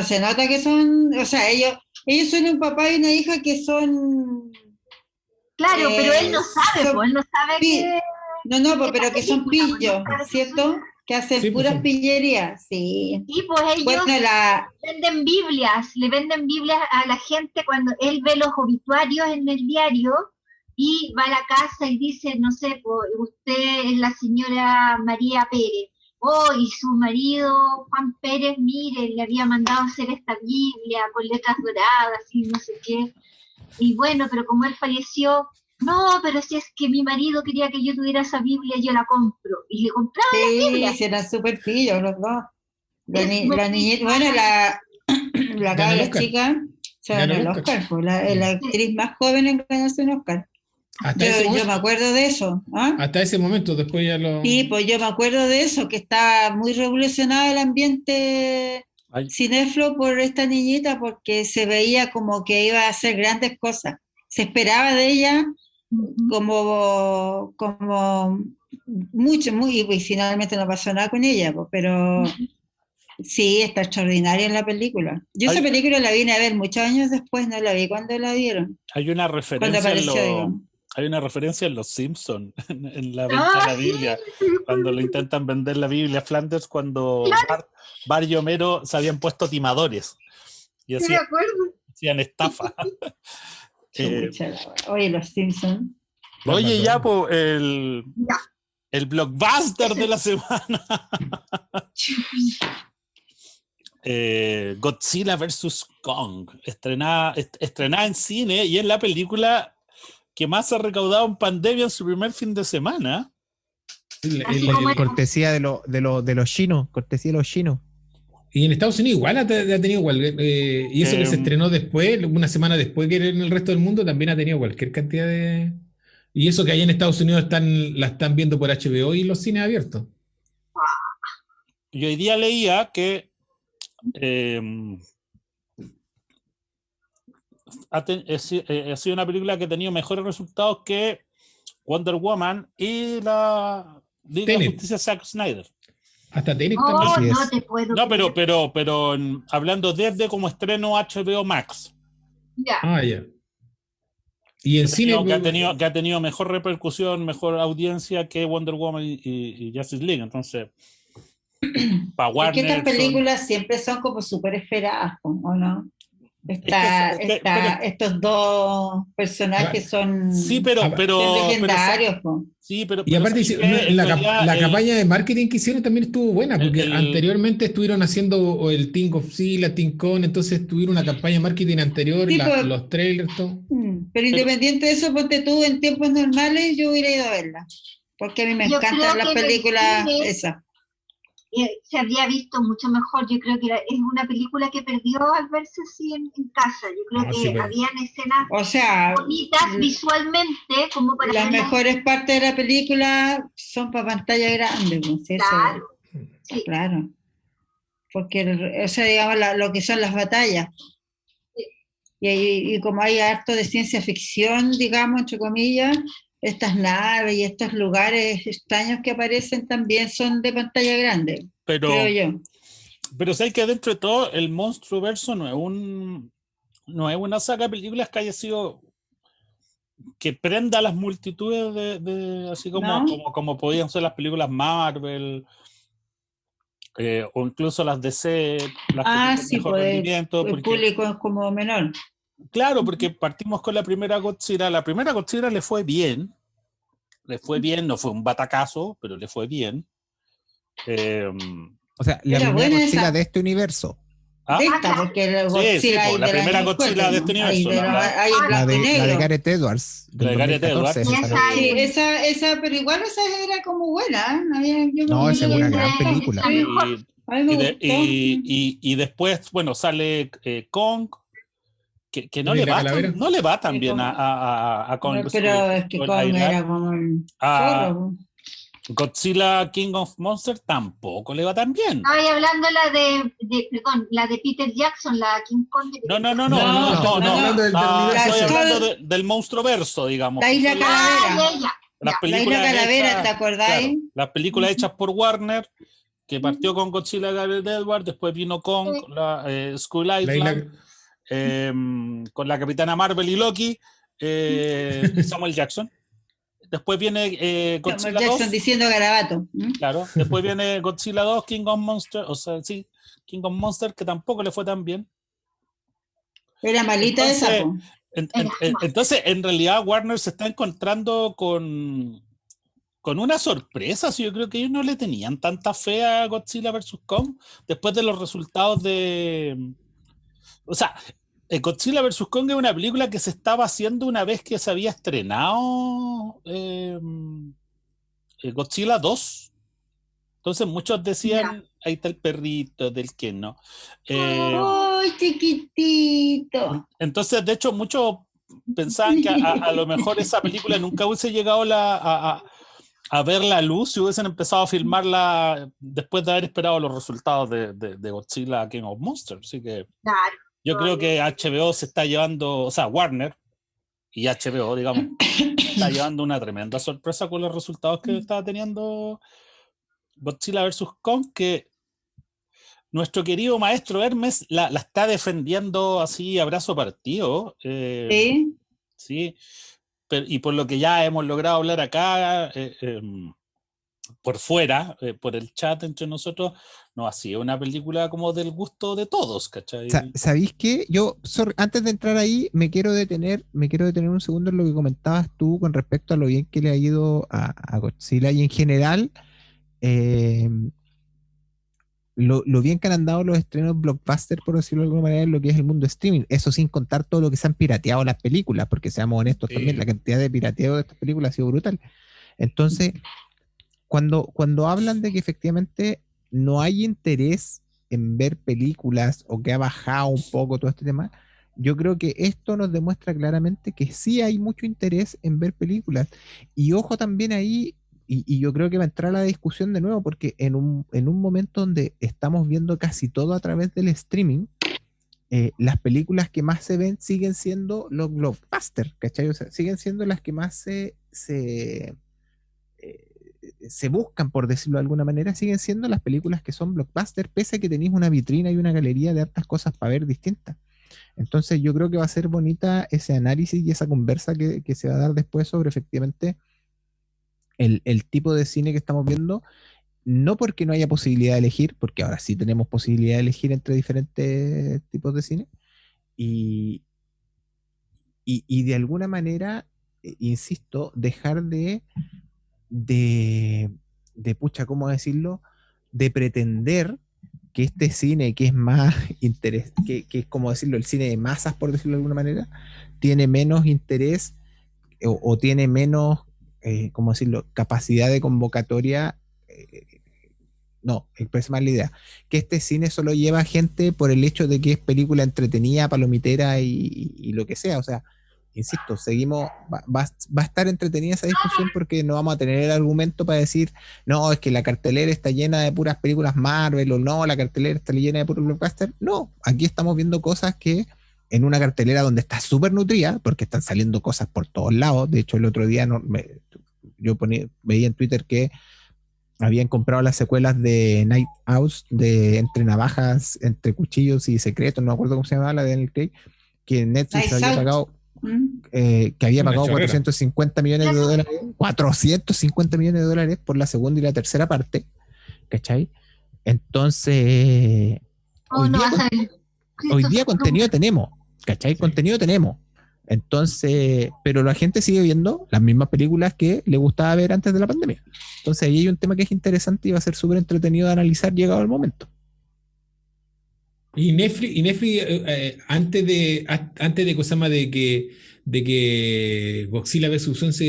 se nota que son, o sea, ellos son un papá y una hija que son... Claro, pero él no sabe, son pues, él no sabe pi- que... No, pues, que pero la que son película, pues, pillos, no sabe que ¿cierto? Que hacen Sí, pues, puras son- pillerías, sí. Sí, pues ellos Bueno, venden Biblias, le venden Biblias a la gente cuando él ve los obituarios en el diario y va a la casa y dice, no sé, pues, usted es la señora María Pérez. Oh, y su marido Juan Pérez, mire, le había mandado hacer esta Biblia con letras doradas y no sé qué. Y bueno, pero como él falleció, no, pero si es que mi marido quería que yo tuviera esa Biblia, yo la compro. Y le compraba la Biblia. sí, eran súper pillos los dos. Es muy La niñita, bueno, la Ganó el cabra Oscar. chica se ganó el Oscar, pues, la actriz más joven en ganarse un Oscar. Hasta ese Yo me momento, acuerdo de eso. ¿Ah? hasta ese momento, después ya lo. Sí, pues yo me acuerdo de eso, que está muy revolucionado el ambiente Ay, cinéfilo por esta niñita, porque se veía como que iba a hacer grandes cosas. Se esperaba de ella como mucho, y finalmente no pasó nada con ella, pues, pero sí, está extraordinaria en la película. Yo esa Ay. película la vine a ver muchos años después, no la vi cuando la dieron, hay una cuando referencia apareció, digamos. hay una referencia en Los Simpsons, en la Ah, venta de la sí, Biblia, cuando le intentan vender la Biblia a Flanders, cuando Bart y Homero se habían puesto timadores y sí me acuerdo. hacían estafa. Chucha, oye, los Simpsons. Oye, ya, pues, Ya. el blockbuster de la semana. Godzilla vs. Kong, estrenada en cine y es la película que más ha recaudado en pandemia en su primer fin de semana. Así como era. Cortesía de los chinos, cortesía de los chinos. Y en Estados Unidos igual ha tenido igual. Y eso que se estrenó después, una semana después que en el resto del mundo, también ha tenido cualquier cantidad de. Y eso que ahí en Estados Unidos la están viendo por HBO y los cines abiertos. Y hoy día leía que ha sido una película que ha tenido mejores resultados que Wonder Woman y la Liga de Tenet. Justicia Zack Snyder. Hasta Tenet Oh, también. Así no es. te puedo No, creer. pero hablando desde como estreno HBO Max. Ya. Ah, ya. Y en cine. Que ha tenido mejor repercusión, mejor audiencia que Wonder Woman y Justice League. Entonces, para Es que estas Warner. películas siempre son como súper esperadas, ¿o no? pero- Estos dos personajes son Sí, son legendarios, po. sí, pero. Y aparte, ¿sabes qué? En realidad, la campaña de marketing que hicieron también estuvo buena, porque anteriormente estuvieron haciendo el Team Godzilla, Team Kong, entonces tuvieron una campaña de marketing anterior, Sí, pues. los trailers, todo. Pero independiente de eso, ponte tú, en tiempos normales yo hubiera ido a verla, porque a mí me Yo encantan creo las que en el películas cine- esas. Se habría visto mucho mejor. Yo creo que es una película que perdió al verse así en casa. Yo creo Ah, que sí, pero- habían escenas O sea, bonitas visualmente, como para las verlas. mejores partes de la película son para pantalla grande, pues, eso, Claro. Sí. claro. Porque, o sea, digamos, lo que son las batallas. Y como hay harto de ciencia ficción, digamos, entre comillas, estas naves y estos lugares extraños que aparecen también son de pantalla grande, Pero, creo yo. pero sé que dentro de todo el Monstruoverso no es una saga de películas que haya sido que prenda a las multitudes así como, ¿No? como podían ser las películas Marvel, o incluso las DC, las que tienen Sí, mejor pues rendimiento, el porque público es como menor. claro, porque partimos con la primera Godzilla le fue bien, no fue un batacazo, pero le fue bien. Eh, O sea, la Era primera buena Godzilla esa. de este universo. ¿ah? De esta, porque el Sí, Godzilla pues, hay la del primera año Godzilla después, de este ¿no? Hay, universo, hay en La blanco y de negro. Gareth Edwards, La del de Gareth 2014. Edwards. esa Esa salió. Sí, es, pero igual esa era como buena, ¿eh? Yo No, esa es una me gran gustó. película. la mejor. Y, A mí me y, gustó. y después, bueno, sale Kong, que no ¿Y le la va calavera? no le va tan Sí, bien a Kong No, pero es que Skull Kong Island. era como el A zorro. Godzilla King of Monsters tampoco le va tan bien. Estaba hablando perdón, la de Peter Jackson, la King Kong de No, Peter no, no, Jackson. no, Estamos hablando del estoy universo. hablando del Monstruoverso, digamos. La Isla Calavera. Ya, Las ya. La Isla películas Calavera, hechas, ¿te acordáis? claro, las películas hechas por Warner, que partió con Godzilla Gareth Edwards, después vino Kong, Skull La Island, isla, con la Capitana Marvel y Loki, y Samuel Jackson. Después viene Samuel Godzilla Jackson 2, diciendo garabato. claro. Después viene Godzilla 2, King of Monsters, o sea, sí, King of Monsters, que tampoco le fue tan bien. Era malita de Entonces, sapo. entonces, en realidad, Warner se está encontrando con una sorpresa. Yo creo que ellos no le tenían tanta fe a Godzilla vs. Kong después de los resultados de. O sea, Godzilla vs. Kong es una película que se estaba haciendo una vez que se había estrenado Godzilla 2. Entonces muchos decían, ahí está el perrito del que no. ¡Ay, chiquitito! Entonces, de hecho, muchos pensaban que a lo mejor esa película nunca hubiese llegado a ver la luz si hubiesen empezado a filmarla después de haber esperado los resultados de Godzilla King of Monsters. Así que Claro. yo creo que HBO se está llevando, o sea, Warner y HBO, digamos, está llevando una tremenda sorpresa con los resultados que estaba teniendo Godzilla vs. Kong, que nuestro querido maestro Hermes la está defendiendo así a brazo partido. Sí. Sí, y por lo que ya hemos logrado hablar acá, por fuera, por el chat entre nosotros, no ha sido una película como del gusto de todos, ¿cachai? ¿Sabéis qué? Yo, antes de entrar ahí, me quiero detener un segundo en lo que comentabas tú con respecto a lo bien que le ha ido a Godzilla y en general, lo bien que han andado los estrenos blockbuster, por decirlo de alguna manera, en lo que es el mundo streaming. Eso sin contar todo lo que se han pirateado las películas, porque seamos honestos también, la cantidad de pirateo de estas películas ha sido brutal. Entonces, cuando hablan de que efectivamente no hay interés en ver películas o que ha bajado un poco todo este tema, yo creo que esto nos demuestra claramente que sí hay mucho interés en ver películas. Y ojo también ahí, y yo creo que va a entrar a la discusión de nuevo, porque en un momento donde estamos viendo casi todo a través del streaming, las películas que más se ven siguen siendo los blockbusters, ¿cachai? O sea, siguen siendo las que más se buscan, por decirlo de alguna manera, siguen siendo las películas que son blockbusters, pese a que tenéis una vitrina y una galería de hartas cosas para ver distintas. Entonces yo creo que va a ser bonita ese análisis y esa conversa que se va a dar después sobre efectivamente el tipo de cine que estamos viendo, no porque no haya posibilidad de elegir, porque ahora sí tenemos posibilidad de elegir entre diferentes tipos de cine, y de alguna manera, insisto, dejar pucha, ¿cómo decirlo? De pretender que este cine que es más que es como decirlo, el cine de masas, por decirlo de alguna manera, tiene menos interés o tiene menos, ¿cómo decirlo?, capacidad de convocatoria. No, expresa más la idea. Que este cine solo lleva gente por el hecho de que es película entretenida, palomitera y lo que sea. O sea, insisto, seguimos, va a estar entretenida esa discusión porque no vamos a tener el argumento para decir, no, es que la cartelera está llena de puras películas Marvel, o no, la cartelera está llena de puros blockbusters. No, aquí estamos viendo cosas que en una cartelera donde está súper nutrida, porque están saliendo cosas por todos lados. De hecho, el otro día veía en Twitter que habían comprado las secuelas de Night House, de Entre Navajas, Entre Cuchillos y Secretos, no me acuerdo cómo se llamaba, la de Daniel Craig, que Netflix Nice había Out. pagado, Mm. que había Una pagado chorrera. 450 millones de dólares, 450 millones de dólares por la segunda y la tercera parte, ¿cachai? Entonces, ¿Cómo no vas a ver? hoy día Christopher contenido tenemos, ¿cachai? Sí. Contenido tenemos. Entonces, pero la gente sigue viendo las mismas películas que le gustaba ver antes de la pandemia. Entonces ahí hay un tema que es interesante y va a ser súper entretenido de analizar llegado el momento. Y Netflix antes de cosa más de que Godzilla vs. Kong se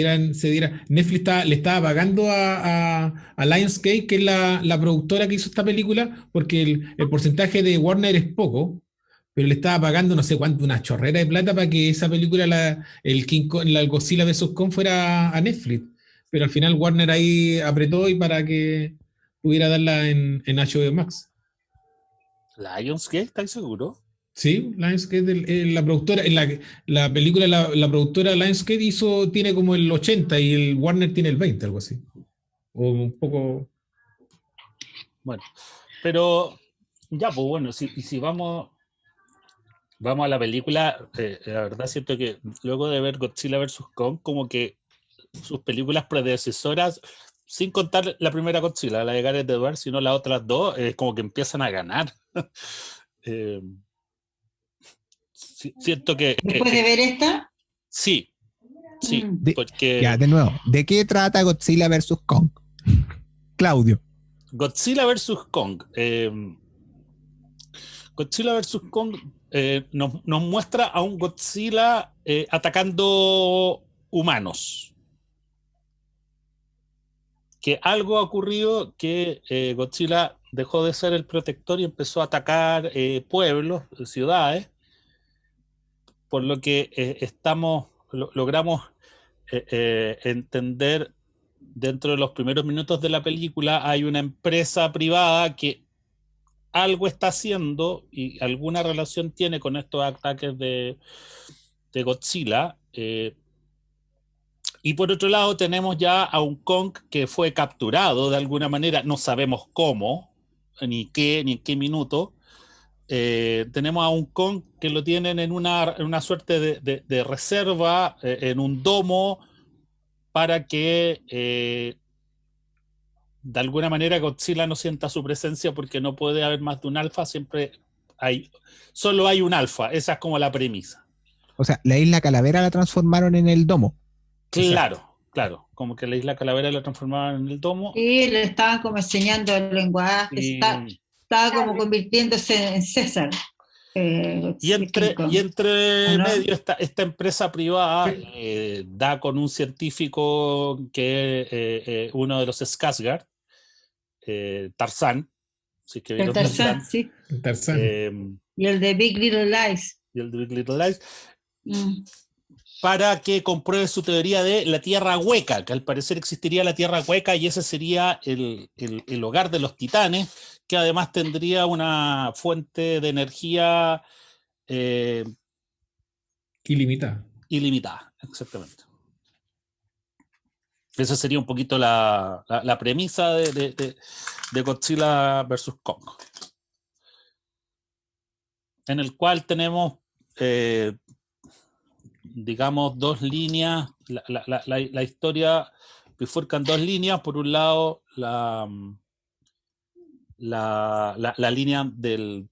diera, Netflix le estaba pagando a Lionsgate, que es la productora que hizo esta película, porque el porcentaje de Warner es poco, pero le estaba pagando no sé cuánto, una chorrera de plata para que esa película, el Godzilla vs. Kong, fuera a Netflix. Pero al final Warner ahí apretó y para que pudiera darla en HBO Max. Lionsgate, ¿estáis seguro? Sí, Lionsgate, la productora, la película, la productora Lionsgate tiene como el 80 y el Warner tiene el 20, algo así. O un poco. Bueno, pero ya, pues bueno, si vamos a la película, la verdad siento que luego de ver Godzilla vs. Kong, como que sus películas predecesoras, sin contar la primera Godzilla, la de Gareth Edwards, sino las otras dos, como que empiezan a ganar. Eh, siento Después de ver esta, sí, mm, porque Ya, de nuevo, ¿de qué trata Godzilla vs. Kong? Claudio. Godzilla vs. Kong. Godzilla vs. Kong nos muestra a un Godzilla atacando humanos. Que algo ha ocurrido que Godzilla dejó de ser el protector y empezó a atacar pueblos, ciudades, por lo que logramos entender dentro de los primeros minutos de la película. Hay una empresa privada que algo está haciendo y alguna relación tiene con estos ataques de Godzilla. Y por otro lado tenemos ya a un Kong que fue capturado de alguna manera, no sabemos cómo, ni en qué minuto. Tenemos a un Kong que lo tienen en una suerte de reserva, en un domo, para que de alguna manera Godzilla no sienta su presencia, porque no puede haber más de un alfa, solo hay un alfa, esa es como la premisa. O sea, la isla Calavera la transformaron en el domo. Claro, como que la isla Calavera la transformaron en el domo. sí, le estaban como enseñando el lenguaje, estaba como convirtiéndose en César. Y entre ¿no? medio esta empresa privada da con un científico que es uno de los Skarsgård, Tarzán, si es que vieron El Tarzán, Tarzán, sí. Tarzán. Y el de Big Little Lies. y el de Big Little Lies, Mm. para que compruebe su teoría de la Tierra hueca, que al parecer existiría la Tierra hueca y ese sería el hogar de los titanes, que además tendría una fuente de energía Ilimitada. ilimitada, exactamente. Esa sería un poquito la premisa de Godzilla vs. Kong, en el cual tenemos, digamos, dos líneas. La historia bifurca en dos líneas. Por un lado, la línea de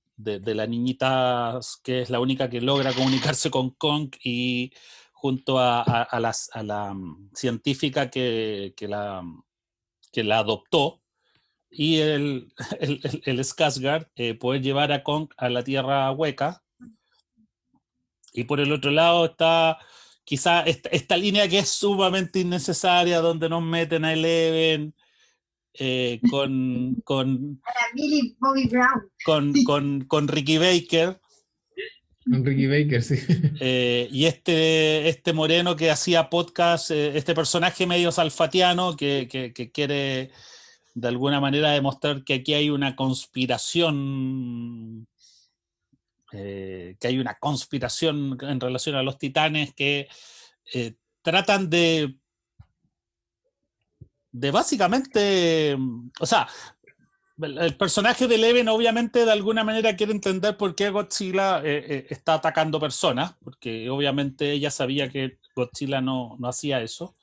la niñita, que es la única que logra comunicarse con Kong, y junto a la científica que la adoptó, y el Skarsgård poder llevar a Kong a la Tierra hueca. Y por el otro lado está quizá esta línea que es sumamente innecesaria, donde nos meten a Eleven con Millie Bobby Brown. con Ricky Baker, Ricky Baker, sí. y este moreno que hacía podcast, este personaje medio salfatiano que quiere de alguna manera demostrar que aquí hay una conspiración que hay una conspiración en relación a los titanes que tratan de básicamente, o sea, el personaje de Eleven obviamente de alguna manera quiere entender por qué Godzilla está atacando personas, porque obviamente ella sabía que Godzilla no hacía eso.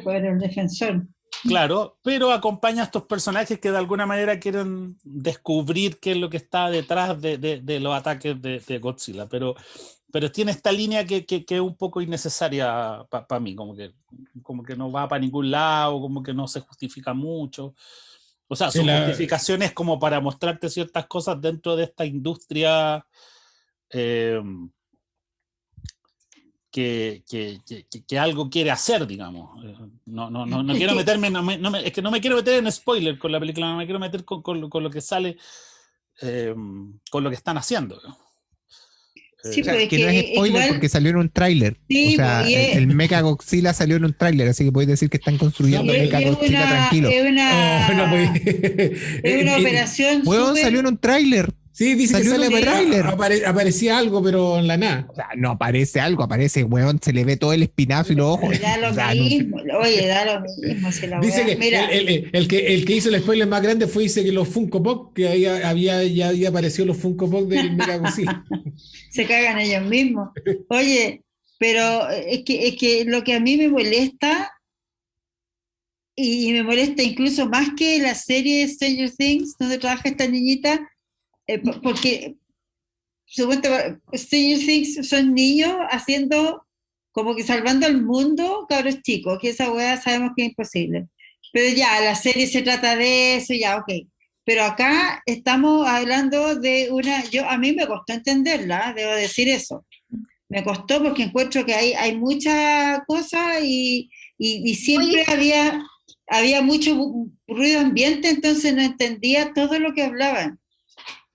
Por el defensor. Claro, pero acompaña a estos personajes que de alguna manera quieren descubrir qué es lo que está detrás de los ataques de Godzilla, pero tiene esta línea que es un poco innecesaria para mí, como que no va para ningún lado, como que no se justifica mucho. O sea, Sí, su justificación es como para mostrarte ciertas cosas dentro de esta industria que algo quiere hacer, digamos. No quiero meterme, es que no me quiero meter en spoiler con la película, no me quiero meter con lo que sale, con lo que están haciendo. Sí, O sea, pues que no es spoiler igual, porque salió en un tráiler. sí, O sea, pues, el Mecha Godzilla salió en un tráiler, así que podéis decir que están construyendo No, Mecha Godzilla tranquilo. Oh, no, pues, es una operación Weón, salió en un tráiler. sí, dice que Salió en sale un tráiler. aparecía algo, pero en la nada. O sea, no aparece algo, aparece, weón, se le ve todo el espinazo y los ojos. Da lo O sea, mismo, oye, da lo mismo. Si la Dice wea- que mira, el que hizo el spoiler más grande dice que los Funko Pop, que ahí ya había aparecido los Funko Pop del Mega Godzilla. se cagan ellos mismos. Oye, pero es que lo que a mí me molesta, y me molesta incluso más que la serie Stranger Things, donde trabaja esta niñita, porque supuestamente Stranger Things son niños haciendo como que salvando al mundo, cabros chicos, que esa weá sabemos que es imposible. Pero ya, la serie se trata de eso, ya, ok. Pero acá estamos hablando de a mí me costó entenderla, debo decir eso. Me costó porque encuentro que hay mucha cosa y siempre había mucho ruido ambiente, entonces no entendía todo lo que hablaban.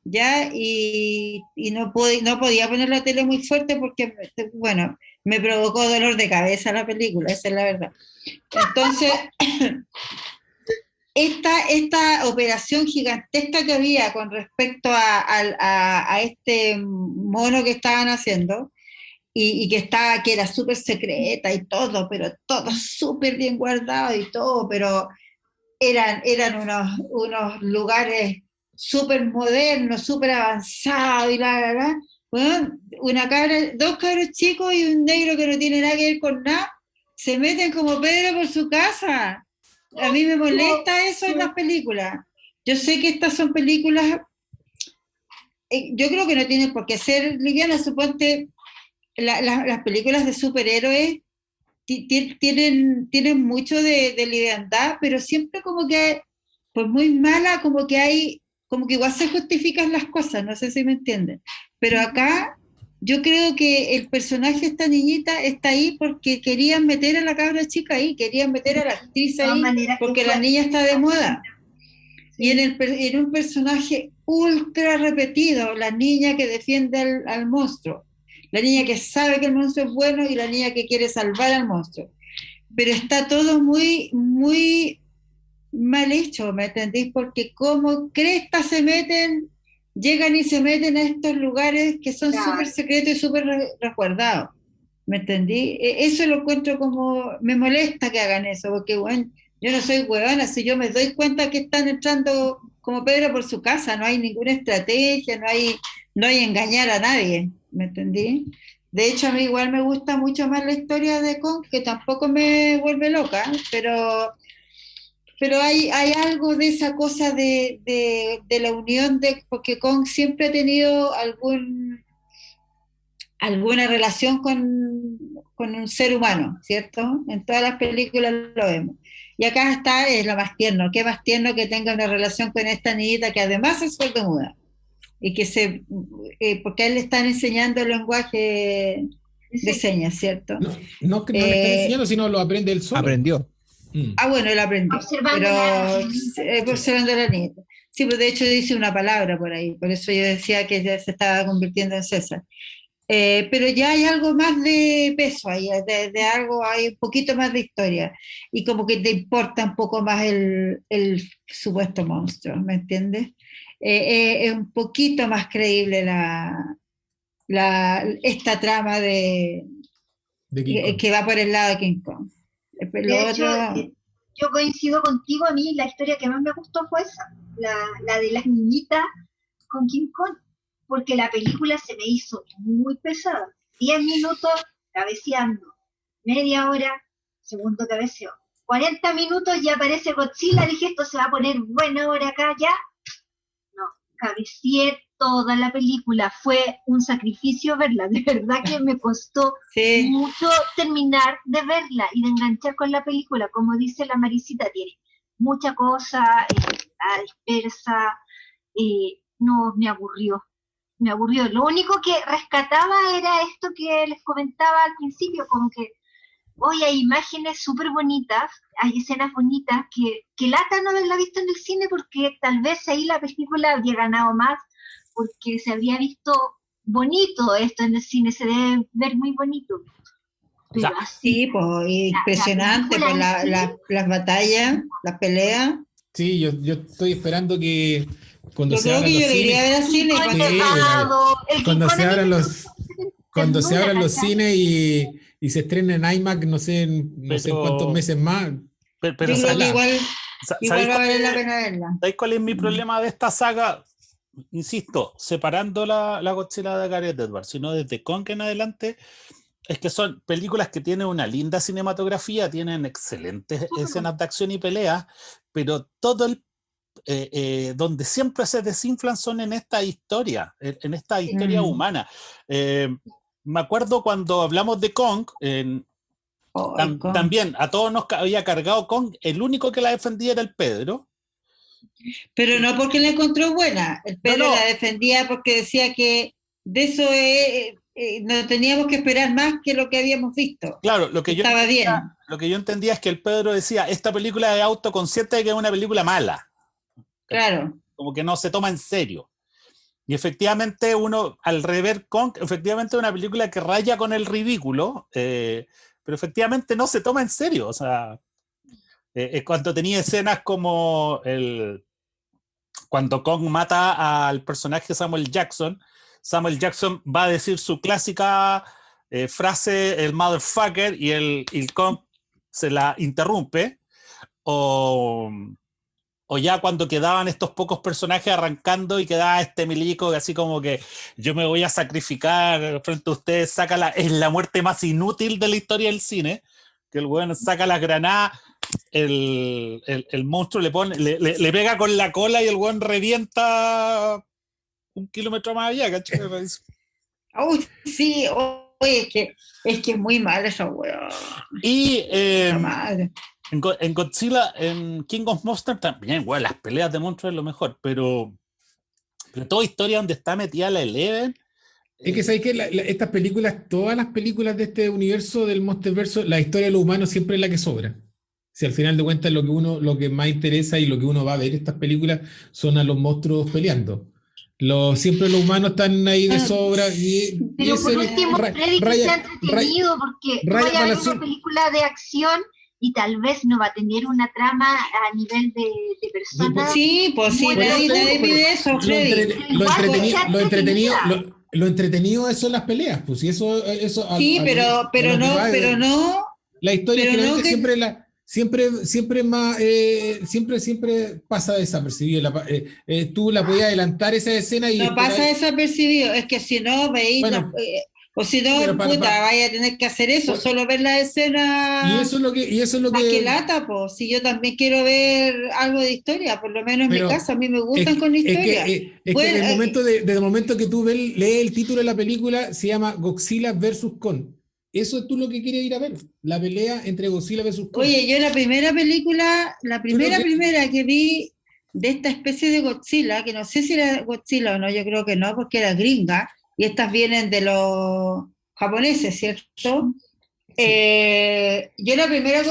Ya, y no podía poner la tele muy fuerte porque, bueno, me provocó dolor de cabeza la película, esa es la verdad. Entonces, esta operación gigantesca que había con respecto a este mono que estaban haciendo, y que era súper secreta y todo, pero todo súper bien guardado y todo, pero eran unos lugares súper modernos, súper avanzados y la. Bueno, dos cabros chicos y un negro que no tiene nada que ver con nada, se meten como Pedro por su casa. A mí me molesta eso en las películas. Yo sé que estas son películas, yo creo que no tienen por qué ser livianas, suponte las películas de superhéroes tienen mucho de liviandad, pero siempre como que, pues muy mala, como que igual se justifican las cosas, no sé si me entienden. Pero acá yo creo que el personaje de esta niñita está ahí porque querían meter a la cabra chica ahí, querían meter a la actriz ahí, porque la niña está de moda. Y en un personaje ultra repetido, la niña que defiende al monstruo, la niña que sabe que el monstruo es bueno y la niña que quiere salvar al monstruo. Pero está todo muy, muy mal hecho, ¿me entendéis? Porque como crestas llegan y se meten a estos lugares que son súper secretos y súper resguardados, ¿me entendí? Eso lo encuentro como, me molesta que hagan eso, porque bueno, yo no soy huevona, si yo me doy cuenta que están entrando como Pedro por su casa, no hay ninguna estrategia, no hay engañar a nadie, ¿me entendí? De hecho, a mí igual me gusta mucho más la historia de Kong, que tampoco me vuelve loca, pero hay algo de esa cosa de la unión, porque Kong siempre ha tenido alguna relación con un ser humano, ¿cierto? En todas las películas lo vemos. Y acá está, es lo más tierno, qué más tierno que tenga una relación con esta niñita que además es sordomuda. Y que porque a él le están enseñando el lenguaje de señas, ¿cierto? No que no le están enseñando, sino lo aprende él solo. Aprendió. Bueno, él aprendió. Observando a la niñita. Sí, pues de hecho dice una palabra por ahí, por eso yo decía que ya se estaba convirtiendo en César. Pero ya hay algo más de peso ahí, de algo, hay un poquito más de historia, y como que te importa un poco más el supuesto monstruo, ¿me entiendes? Es un poquito más creíble esta trama de King Kong. que va por el lado de King Kong. De hecho, yo coincido contigo, a mí la historia que más me gustó fue esa, la de las niñitas con King Kong, porque la película se me hizo muy pesada. 10 minutos cabeceando, media hora, segundo cabeceo. 40 minutos ya aparece Godzilla, dije esto se va a poner buena hora acá ya. No, cabeceé toda la película, fue un sacrificio verla, de verdad que me costó mucho terminar de verla y de enganchar con la película, como dice la Marisita, tiene mucha cosa, está dispersa, no, me aburrió, lo único que rescataba era esto que les comentaba al principio, como que hoy hay imágenes súper bonitas, hay escenas bonitas, que lata no haberla visto en el cine porque tal vez ahí la película habría ganado más, porque se habría visto bonito esto en el cine, se debe ver muy bonito. Pero sí, pues impresionante, pues las batallas, las peleas. Sí, yo estoy esperando que cuando yo se creo abran que los yo iría a ver al cine. Cuando se abran los cines y se estrenen en IMAX, no sé cuántos meses más. Pero yo creo que igual va a valer la pena verla. ¿Sabéis cuál es mi problema de esta saga? Insisto, separando la Godzilla de Gareth Edwards, sino desde Kong en adelante, es que son películas que tienen una linda cinematografía, tienen excelentes escenas de acción y peleas, pero todo donde siempre se desinflan son en esta historia humana. Me acuerdo cuando hablamos de Kong, también a todos nos había cargado Kong, el único que la defendía era el Pedro. Pero no porque la encontró buena, el Pedro la defendía porque decía que de eso no teníamos que esperar más que lo que habíamos visto. Claro, lo que yo entendía es que el Pedro decía, esta película es autoconsciente de que es una película mala. Claro. Como que no se toma en serio. Y efectivamente uno, al rever Kong, efectivamente es una película que raya con el ridículo, pero efectivamente no se toma en serio. O sea, cuando tenía escenas como cuando Kong mata al personaje Samuel Jackson va a decir su clásica frase, el motherfucker, y el Kong se la interrumpe, o ya cuando quedaban estos pocos personajes arrancando y quedaba este milico así como que yo me voy a sacrificar frente a ustedes, es la muerte más inútil de la historia del cine, que el weón saca las granadas, el monstruo le pega con la cola y el weón revienta 1 kilómetro más allá, ¿cachai? Uy, sí, oye, es que es muy mal esa weón. Y en Godzilla, en King of Monsters también, weón, las peleas de monstruos es lo mejor, pero toda historia donde está metida la Eleven. Es que sabéis que estas películas, todas las películas de este universo del Monsterverso, la historia de los humanos siempre es la que sobra. Si al final de cuentas lo que más interesa y lo que uno va a ver estas películas son a los monstruos peleando. Siempre los humanos están ahí de sobra. Pero por último, Freddy, que sea entretenido, porque tú vayas a ver una película de acción y tal vez no va a tener una trama a nivel de personas. Sí, pues sí, nadie pide eso, Freddy. Lo entretenido son las peleas, pues, y eso sí, pero no. La historia siempre más siempre pasa desapercibido. Tú la podías adelantar esa escena y no pasa desapercibido, es que si no veis o si no, vaya a tener que hacer eso, solo ver la escena. Y eso es lo que lata, pues. Si yo también quiero ver algo de historia, por lo menos en mi caso, a mí me gustan con historia. Desde el momento que tú lees el título de la película, se llama Godzilla vs. Kong. Eso es tú lo que quieres ir a ver, la pelea entre Godzilla vs. Kong. Oye, yo la primera que vi de esta especie de Godzilla, que no sé si era Godzilla o no, yo creo que no, porque era gringa, y estas vienen de los japoneses, ¿cierto? Yo la primera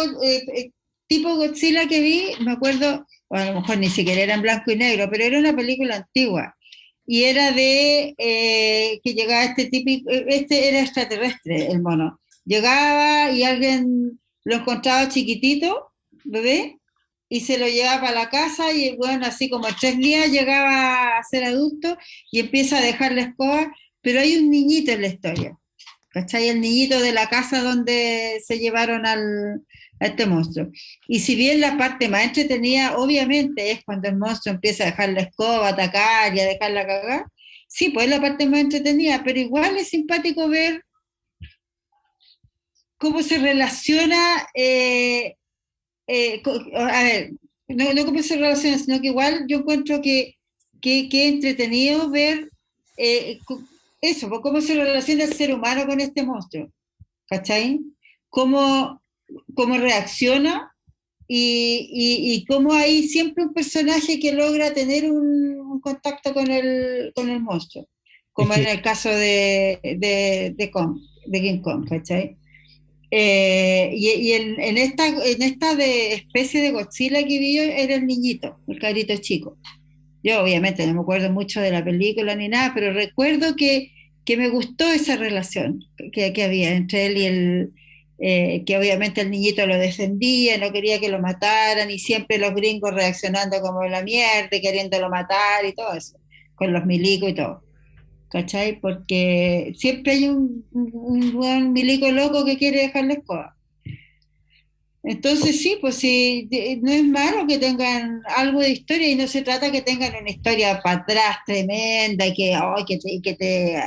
tipo Godzilla que vi, me acuerdo, bueno, a lo mejor ni siquiera era en blanco y negro, pero era una película antigua, y era de que llegaba este era extraterrestre, el mono. Llegaba y alguien lo encontraba chiquitito, bebé, y se lo llevaba para la casa, y bueno, así como en 3 días llegaba a ser adulto y empieza a dejar la escoba pero hay un niñito en la historia, ¿cachai? El niñito de la casa donde se llevaron a este monstruo. Y si bien la parte más entretenida, obviamente, es cuando el monstruo empieza a dejar la escoba, a atacar y a dejarla cagar, sí, pues es la parte más entretenida, pero igual es simpático ver cómo se relaciona, a ver, no cómo se relaciona, sino que igual yo encuentro que es entretenido ver eso, pues, cómo se relaciona el ser humano con este monstruo, ¿cachai? Cómo reacciona y cómo hay siempre un personaje que logra tener un contacto con el monstruo, como en el caso de King Kong, ¿cachai? Y en esta de especie de Godzilla que vi yo era el niñito, el cabrito chico. Yo obviamente no me acuerdo mucho de la película ni nada, pero recuerdo que me gustó esa relación que había entre él y que obviamente el niñito lo defendía, no quería que lo mataran, y siempre los gringos reaccionando como la mierda, queriéndolo matar y todo eso, con los milicos y todo, ¿cachai? Porque siempre hay un buen milico loco que quiere dejar la escoba. Entonces sí, pues sí, no es malo que tengan algo de historia, y no se trata que tengan una historia para atrás tremenda y que te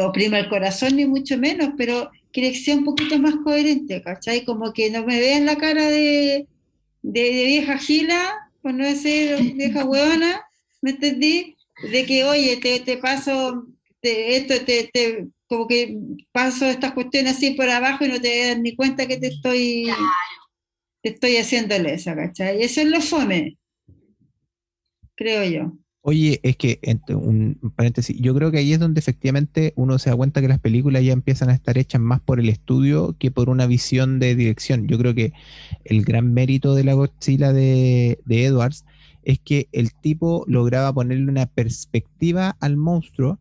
oprima el corazón, ni mucho menos, pero que sea un poquito más coherente, ¿cachai? Como que no me vean la cara de vieja gila, por no decir vieja huevona, ¿me entendí? De que, oye, te paso, como que paso estas cuestiones así por abajo y no te das ni cuenta que te estoy haciéndole esa, ¿cachai? Eso es lo fome, creo yo. Oye, es que, un paréntesis, yo creo que ahí es donde efectivamente uno se da cuenta que las películas ya empiezan a estar hechas más por el estudio que por una visión de dirección. Yo creo que el gran mérito de la Godzilla de Edwards es que el tipo lograba ponerle una perspectiva al monstruo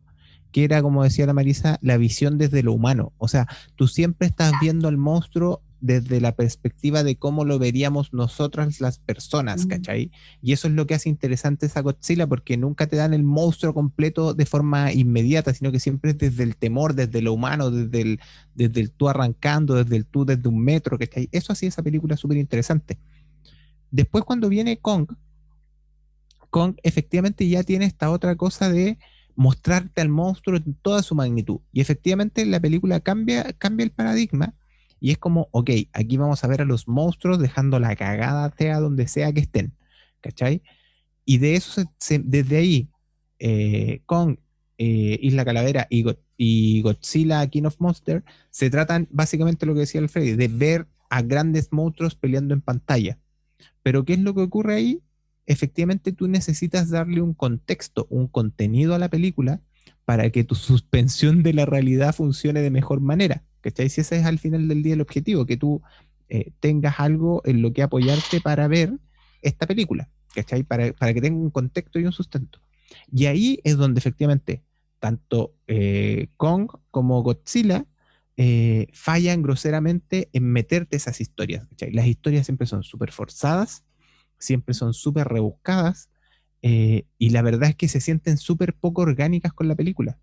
que era, como decía la Marisa, la visión desde lo humano. O sea, tú siempre estás viendo al monstruo desde la perspectiva de cómo lo veríamos nosotras las personas, ¿cachai? Y eso es lo que hace interesante esa Godzilla, porque nunca te dan el monstruo completo de forma inmediata, sino que siempre es desde el temor, desde lo humano, desde el tú arrancando, desde un metro, ¿cachai? Eso hacía esa película súper interesante. Después, cuando viene Kong efectivamente ya tiene esta otra cosa de mostrarte al monstruo en toda su magnitud. Y efectivamente la película cambia el paradigma. Y es como, ok, aquí vamos a ver a los monstruos dejando la cagada sea donde sea que estén, ¿cachai? Y de eso, desde ahí, Kong, Isla Calavera y Godzilla, King of Monsters, se tratan básicamente lo que decía Alfred, de ver a grandes monstruos peleando en pantalla. Pero ¿qué es lo que ocurre ahí? Efectivamente tú necesitas darle un contexto, un contenido a la película para que tu suspensión de la realidad funcione de mejor manera. ¿Cachai? Si ese es al final del día el objetivo, que tú tengas algo en lo que apoyarte para ver esta película, ¿cachai? Para que tenga un contexto y un sustento. Y ahí es donde efectivamente tanto Kong como Godzilla fallan groseramente en meterte esas historias, ¿cachai? Las historias siempre son súper forzadas, siempre son súper rebuscadas, y la verdad es que se sienten súper poco orgánicas con la película.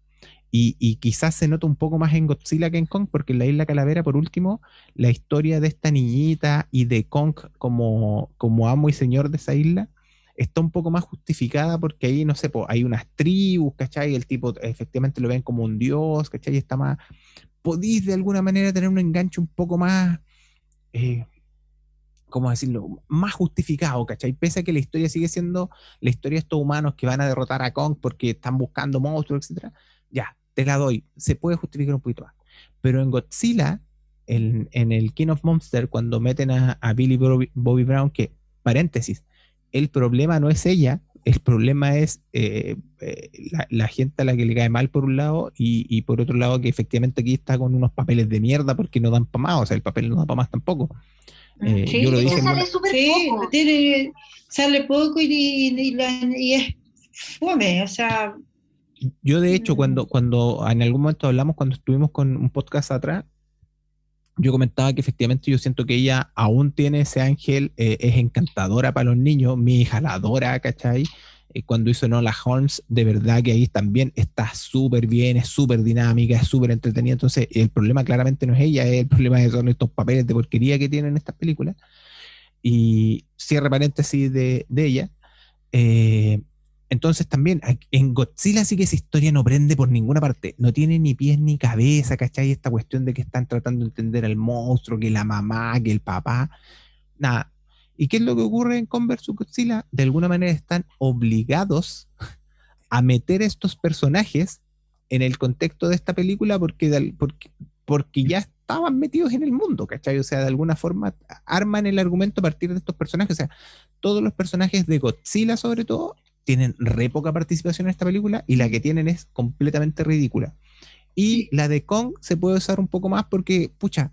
Y quizás se nota un poco más en Godzilla que en Kong, porque en la Isla Calavera, por último, la historia de esta niñita y de Kong como amo y señor de esa isla está un poco más justificada, porque ahí, no sé, hay unas tribus, ¿cachai? El tipo efectivamente lo ven como un dios, ¿cachai? Está más... Podéis de alguna manera tener un enganche un poco más... ¿cómo decirlo? Más justificado, ¿cachai? Pese a que la historia sigue siendo la historia de estos humanos que van a derrotar a Kong porque están buscando monstruos, etc. Ya, te la doy, se puede justificar un poquito más. Pero en Godzilla, en el King of Monsters, cuando meten a Billy Bobby Brown, que, paréntesis, el problema no es ella, el problema es la gente a la que le cae mal por un lado, y por otro lado que efectivamente aquí está con unos papeles de mierda porque no dan para más, o sea, el papel no da para más tampoco. Sí, yo lo dije sale súper poco. Sale poco y es fome, o sea... Yo de hecho cuando en algún momento hablamos, cuando estuvimos con un podcast atrás, yo comentaba que efectivamente yo siento que ella aún tiene ese ángel, es encantadora para los niños, mi hija la adora, ¿cachai? Cuando hizo Enola Holmes, de verdad que ahí también está súper bien, es súper dinámica, es súper entretenida. Entonces, el problema claramente no es ella, el problema son estos papeles de porquería que tienen estas películas. Y cierre paréntesis de ella. Entonces también en Godzilla sí que esa historia no prende por ninguna parte, no tiene ni pies ni cabeza, ¿cachai? Esta cuestión de que están tratando de entender al monstruo, que la mamá, que el papá, nada. ¿Y qué es lo que ocurre en Kong vs. Godzilla? De alguna manera están obligados a meter estos personajes en el contexto de esta película porque ya estaban metidos en el mundo, ¿cachai? O sea, de alguna forma arman el argumento a partir de estos personajes. O sea, todos los personajes de Godzilla, sobre todo, tienen re poca participación en esta película y la que tienen es completamente ridícula. Y la de Kong se puede usar un poco más porque, pucha,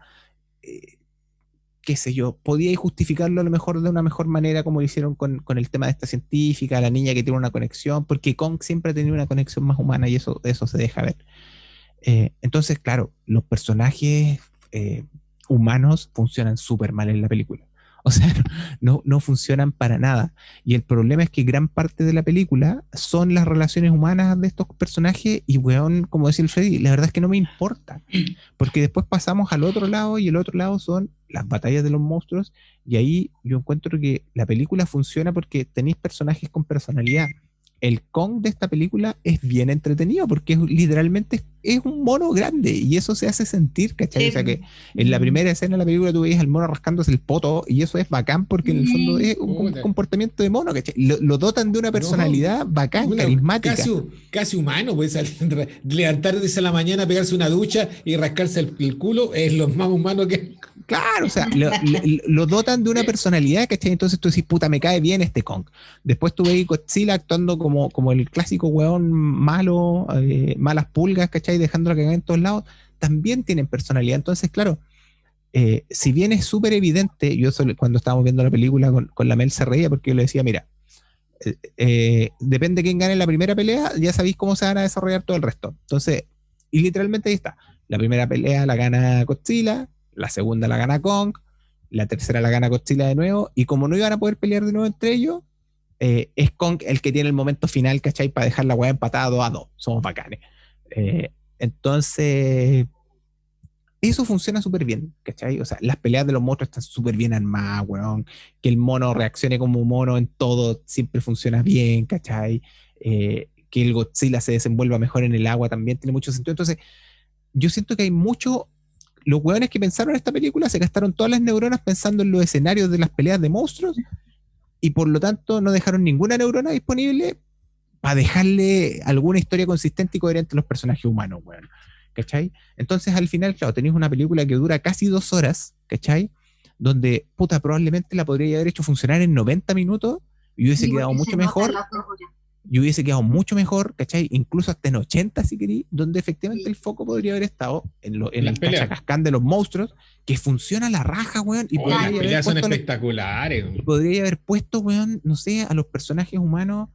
qué sé yo, podía justificarlo a lo mejor de una mejor manera como lo hicieron con el tema de esta científica, la niña que tiene una conexión, porque Kong siempre ha tenido una conexión más humana y eso se deja ver. Entonces, claro, los personajes humanos funcionan súper mal en la película. O sea, no funcionan para nada. Y el problema es que gran parte de la película son las relaciones humanas de estos personajes y, weón, como decía el Freddy, la verdad es que no me importa. Porque después pasamos al otro lado y el otro lado son las batallas de los monstruos y ahí yo encuentro que la película funciona porque tenéis personajes con personalidad. El Kong de esta película es bien entretenido porque literalmente es un mono grande y eso se hace sentir, ¿cachai? O sea que en la primera escena de la película tú veías al mono rascándose el poto y eso es bacán porque en el fondo es un comportamiento de mono, ¿cachai? Lo dotan de una personalidad bacán, carismática. Casi humano, pues levantarse a la mañana, pegarse una ducha y rascarse el culo es lo más humano que... Claro, o sea, lo dotan de una personalidad, ¿cachai? Entonces tú decís, puta, me cae bien este Kong. Después tú veis Godzilla actuando como el clásico weón malo, malas pulgas, ¿cachai? Dejándola cagar en todos lados. También tienen personalidad. Entonces, claro, si bien es súper evidente, cuando estábamos viendo la película con la Mel se reía porque yo le decía, mira, depende de quién gane la primera pelea, ya sabéis cómo se van a desarrollar todo el resto. Entonces, y literalmente ahí está. La primera pelea la gana Godzilla, la segunda la gana Kong, la tercera la gana Godzilla de nuevo, y como no iban a poder pelear de nuevo entre ellos, es Kong el que tiene el momento final, ¿cachai? Para dejar la weá empatada 2-2. Somos bacanes. Entonces, eso funciona súper bien, ¿cachai? O sea, las peleas de los monstruos están súper bien armadas, weón. Que el mono reaccione como mono en todo siempre funciona bien, ¿cachai? Que el Godzilla se desenvuelva mejor en el agua también tiene mucho sentido. Entonces, yo siento que hay mucho... Los weones que pensaron en esta película se gastaron todas las neuronas pensando en los escenarios de las peleas de monstruos y por lo tanto no dejaron ninguna neurona disponible para dejarle alguna historia consistente y coherente a los personajes humanos, weón. ¿Cachai? Entonces al final, claro, tenéis una película que dura casi 2 horas, ¿cachai? Donde, puta, probablemente la podría haber hecho funcionar en 90 minutos y hubiese quedado mucho mejor. Y hubiese quedado mucho mejor, ¿cachai? Incluso hasta en 80, si querí, donde efectivamente el foco podría haber estado en el cachacascán de los monstruos, que funciona a la raja, weón. Y las peleas son espectaculares. Y podría haber puesto, weón, no sé, a los personajes humanos.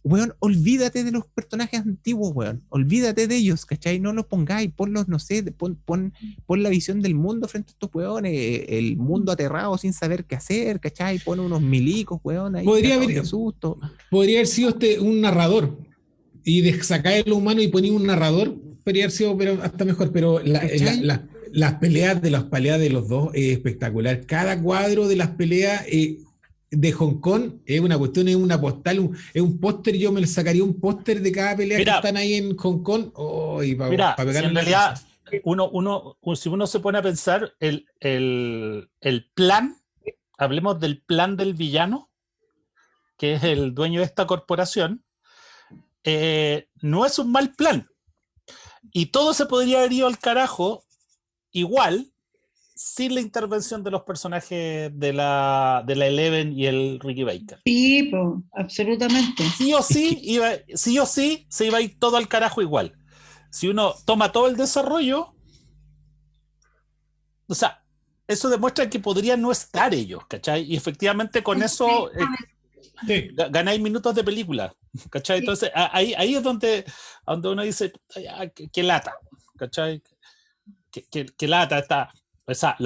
Weón, olvídate de los personajes antiguos, weón. Olvídate de ellos, ¿cachai? No los pongáis, ponlos, no sé, pon la visión del mundo frente a estos weones, el mundo aterrado sin saber qué hacer, ¿cachai? Pon unos milicos, weón, ahí. Podría haber sido un narrador. Y de sacar lo humano y poner un narrador, podría haber sido hasta mejor, pero las peleas de los dos es espectacular. Cada cuadro de las peleas... de Hong Kong es una cuestión, es una postal, es un póster. Yo me sacaría un póster de cada pelea que están ahí en Hong Kong. Mira, si en realidad si uno se pone a pensar el plan, hablemos del plan del villano, que es el dueño de esta corporación, no es un mal plan. Y todo se podría haber ido al carajo igual sin la intervención de los personajes de la Eleven y el Ricky Baker. Sí, pues, absolutamente. Sí o sí se iba a ir todo al carajo igual. Si uno toma todo el desarrollo, o sea, eso demuestra que podrían no estar ellos, ¿cachai? Y efectivamente con eso ganáis minutos de película, ¿cachai? Entonces ahí es donde uno dice, qué lata, ¿cachai? Qué lata está. O sea,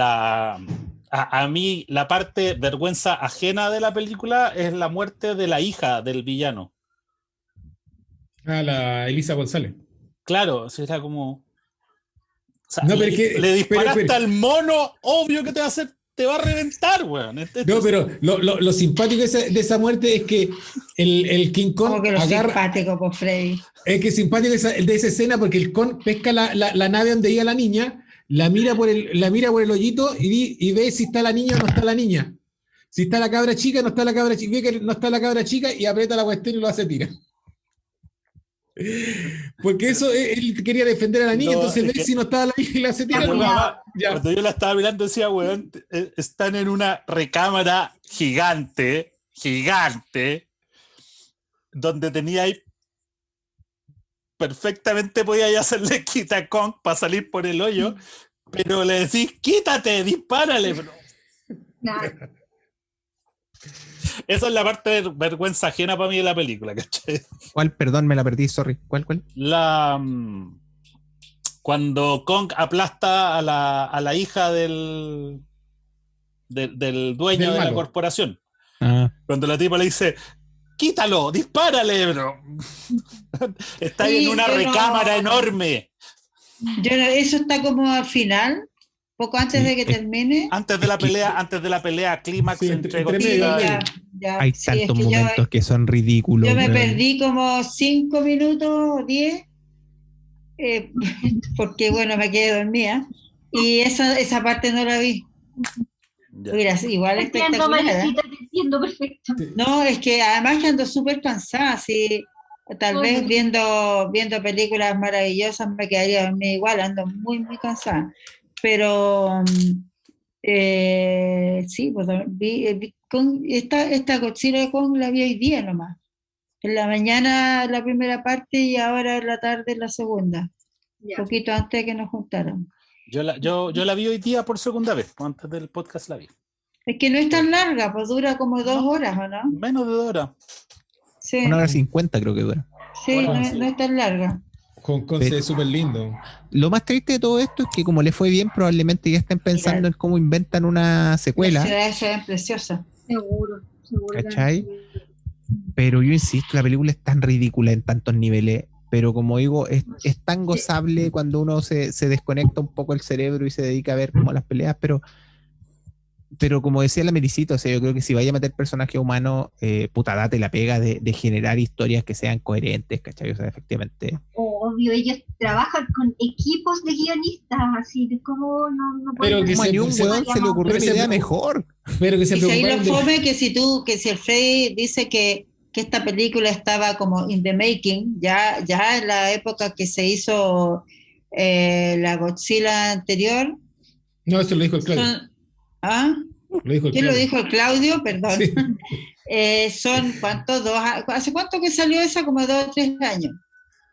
a mí la parte vergüenza ajena de la película es la muerte de la hija del villano. Ah, la Elisa González. Claro, o sea, era como... O sea, No, pero es que- le disparaste pero- al mono, obvio que te va a hacer, te va a reventar, weón. No, pero lo simpático de esa muerte es que el King Como Kong que lo agarra. simpático, por Freddy. Es que simpático de esa escena porque el Kong pesca la nave donde iba la niña, la mira por el hoyito y ve si está la niña o no está la niña. Si está la cabra chica, no está la cabra chica, ve que no está la cabra chica y aprieta la cuestión y lo hace tirar. Porque eso, él quería defender a la niña, No, entonces es ve que- si no estaba la niña y la hace tirar. Cuando, No, ya. cuando yo la estaba mirando decía, weón, están en una recámara gigante, donde tenía ahí perfectamente podía hacerle quita a Kong para salir por el hoyo, pero le decís, quítate, dispárale. Bro. Claro. Esa es la parte de vergüenza ajena para mí de la película, ¿cachai? ¿Cuál? Perdón, me la perdí, sorry. ¿Cuál? Cuando Kong aplasta a la hija del dueño Del de la malo. corporación. Ah, Cuando la tipa le dice, quítalo, dispárale, bro. Está ahí Sí, en una yo recámara no- enorme. Eso está como al final, poco antes Sí, de que termine. Antes de la pelea clímax Sí, entre entre Sí, Godzilla medio, ya, y... ya. hay Sí, es tantos que momentos que son ridículos. yo me weón. perdí como 5 minutos, 10, porque bueno, me quedé dormida. Y esa parte no la vi. Ya. Mira, sí, igual Te entiendo, espectacular. ¿eh? Marisita, te entiendo perfecto. No, es que además que ando súper cansada, sí. Tal Oh, vez no. viendo películas maravillosas me quedaría dormida igual, ando muy, muy cansada. Pero sí, pues esta Godzilla de Kong la vi hoy día nomás. En la mañana la primera parte y ahora en la tarde la segunda. Ya. Poquito antes de que nos juntaron. Yo la vi hoy día por segunda vez, antes del podcast la vi. Es que no es tan larga, pues dura como 2 horas, ¿o no? Menos de 2 horas. Sí, 1:50 creo que dura. sí, Bueno, no, sí. no es tan larga. Hong Kong se ve súper lindo. Lo más triste de todo esto es que como le fue bien, probablemente ya estén pensando Mira. en cómo inventan una Las secuela, ciudades se ven preciosas. Seguro. ¿cachai? Pero yo insisto, la película es tan ridícula en tantos niveles, pero como digo, es tan gozable cuando uno se desconecta un poco el cerebro y se dedica a ver como las peleas, pero como decía la Mericito, o sea, yo creo que si vaya a meter personajes humanos, puta, date la pega de generar historias que sean coherentes, ¿cachai? O sea, efectivamente. Obvio, ellos trabajan con equipos de guionistas, así de cómo no Pero pueden que Como a se- ni un se- weón se le ocurrió pero una se- idea mejor. Pero que se Y si ahí lo preocuparon de... fome que si el Freddy dice que esta película estaba como in the making, ya en la época que se hizo la Godzilla anterior, No, eso lo dijo el Claudio. ¿ah? Lo dijo el ¿Quién lo Claudio. dijo? El Claudio, perdón. Sí. Son, ¿cuántos? ¿Hace cuánto que salió esa? Como 2 o 3 años.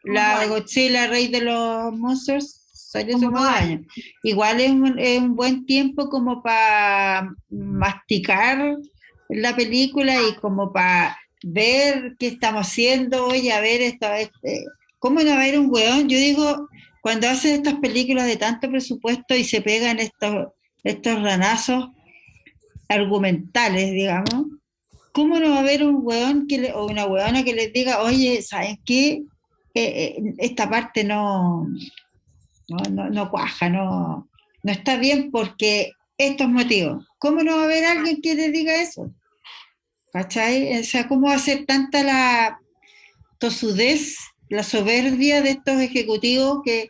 La Igual. Godzilla, Rey de los Monstruos, salió hace Como como 2 2 años. Igual es un buen tiempo como para masticar la película y como para ver qué estamos haciendo. Oye, a ver, ¿cómo no va a haber un weón? Yo digo, cuando hacen estas películas de tanto presupuesto y se pegan estos ranazos argumentales, digamos, ¿cómo no va a haber un weón o una weona que les diga, oye, ¿saben qué? Esta parte no cuaja, no está bien porque estos motivos. ¿Cómo no va a haber alguien que les diga eso? ¿Cachai? O sea, ¿cómo va a ser tanta la tosudez, la soberbia de estos ejecutivos que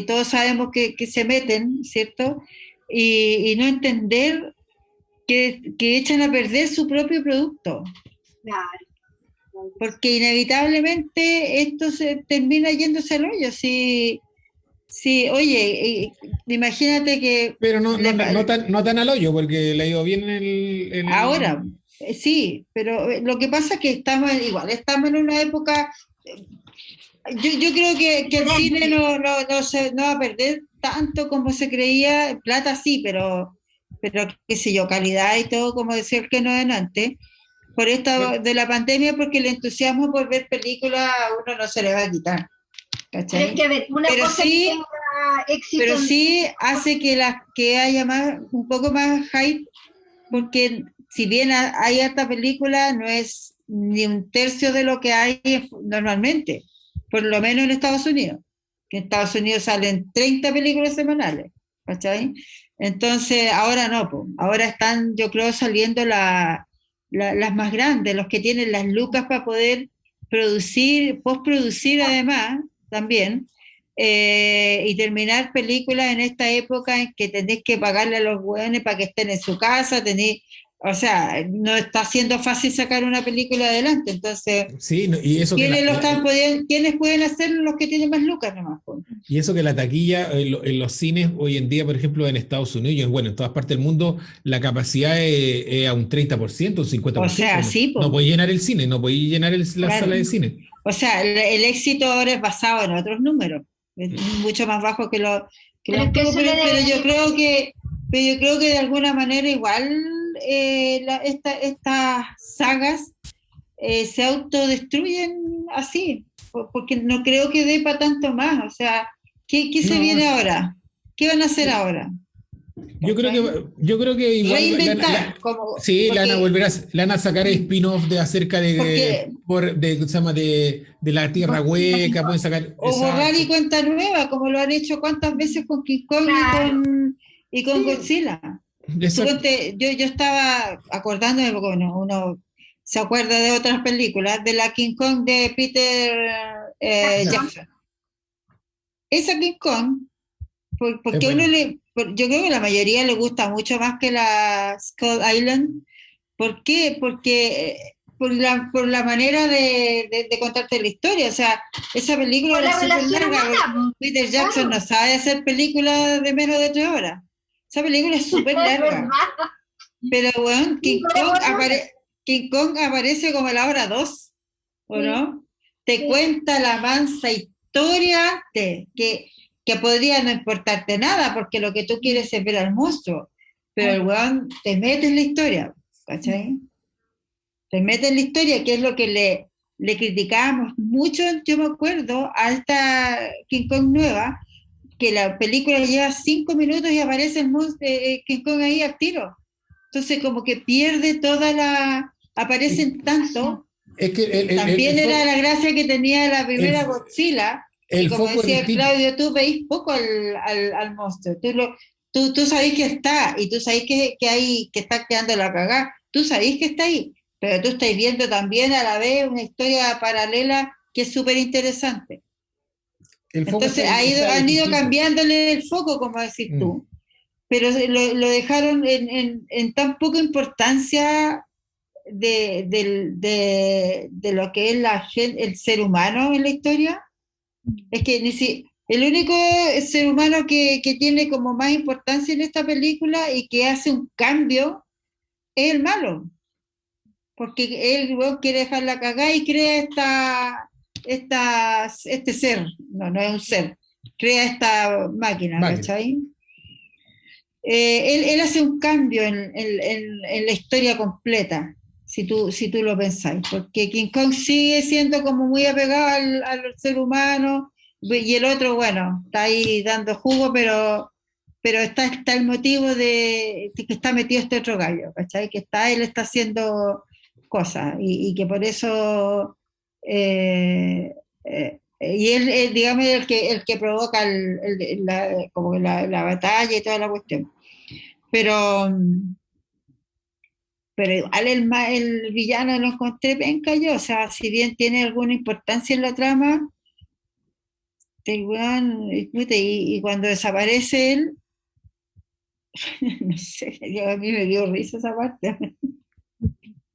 todos sabemos que se meten, ¿cierto? Y no entender que echan a perder su propio producto, Claro. porque inevitablemente esto se termina yéndose al hoyo. Sí, oye, imagínate que Pero no tan al hoyo, porque le ha ido bien ahora, sí, pero lo que pasa es que estamos en una época, yo creo que el cine no va a perder tanto como se creía, plata sí, pero qué sé yo, calidad y todo, como decía el que no antes, por esta de la pandemia, porque el entusiasmo por ver películas a uno no se le va a quitar. Pero ¿Cachai? es que, a ver, una Pero cosa sí- que tenga éxito. Pero sí hace que haya un poco más hype, porque si bien hay harta película, no es ni un tercio de lo que hay normalmente, por lo menos en Estados Unidos. Que en Estados Unidos salen 30 películas semanales, ¿cachai? Entonces, ahora no, po. Ahora están, yo creo, saliendo las más grandes, los que tienen las lucas para poder producir, postproducir además, también, y terminar películas en esta época en que tenés que pagarle a los hueones para que estén en su casa, o sea, no está siendo fácil sacar una película adelante, entonces, Sí, y eso que ¿quiénes pueden hacerlo? Los que tienen más lucas nomás, po. y eso que la taquilla en los cines hoy en día, por ejemplo, en Estados Unidos, bueno, en todas partes del mundo, la capacidad es a un 30%, un 50%. O sea, sí, po. No podéis llenar el cine, no podéis llenar la Claro. sala de cine. O sea, el éxito ahora es basado en otros números, es mucho más bajo que los Pero los que eso le pero debe- yo creo que de alguna manera igual estas sagas se autodestruyen así, porque no creo que dé para tanto más. O sea, ¿qué se No. viene ahora? ¿Qué van a hacer ahora? Yo creo que igual Reinventar, sí, porque- le van a sacar spin-off de acerca Porque- se llama de la Tierra Hueca, pueden sacar o borrar y exacto. cuenta nueva, como lo han hecho cuántas veces con King Kong Claro. y con Godzilla. Exacto. Suponte, yo estaba acordándome, porque uno se acuerda de otras películas, de la King Kong de Peter Jackson. Esa King Kong, porque Es buena. yo creo que a la mayoría le gusta mucho más que la Skull Island. ¿Por qué? Porque por la manera de contarte la historia. O sea, esa película Por la era súper relación larga. humana, Peter Jackson claro. no sabe hacer películas de menos de 3 horas. Esa película es súper Es larga. verdad. Pero, bueno, Sí, pero bueno. King Kong aparece como a la hora 2, ¿o Sí. no? Te Sí. cuenta la mansa historia que podría no importarte nada, porque lo que tú quieres es ver al monstruo. Pero el weón te mete en la historia, ¿cachai? Te mete en la historia, que es lo que le criticábamos mucho, yo me acuerdo, a esta King Kong nueva, que la película lleva 5 minutos y aparece el King Kong ahí al tiro. Entonces como que pierde aparecen tanto. Es que También era la gracia que tenía la primera el- Godzilla, el y como foco decía distinto. Claudio, tú veis poco al monstruo, tú sabés que está, y tú sabés que está quedando la cagada, tú sabés que está ahí, pero tú estás viendo también a la vez una historia paralela que es súper interesante. El foco Entonces está han ido distinto. cambiándole el foco, como decís tú, pero lo dejaron en tan poca importancia de lo que es el ser humano en la historia. Es que el único ser humano que tiene como más importancia en esta película y que hace un cambio es el malo, porque él bueno, quiere dejar la cagada y crea este ser, no es un ser, crea esta máquina. ¿Cachai? Él hace un cambio en la historia completa, si tú lo pensáis, porque King Kong sigue siendo como muy apegado al ser humano, y el otro, bueno, está ahí dando jugo, pero está el motivo de que está metido este otro gallo, ¿cachai? Que él está haciendo cosas, y que por eso y él digamos, el que provoca como la batalla y toda la cuestión. Pero igual el villano lo encontré penca yo, o sea, si bien tiene alguna importancia en la trama, y cuando desaparece él, no sé, a mí me dio risa esa parte.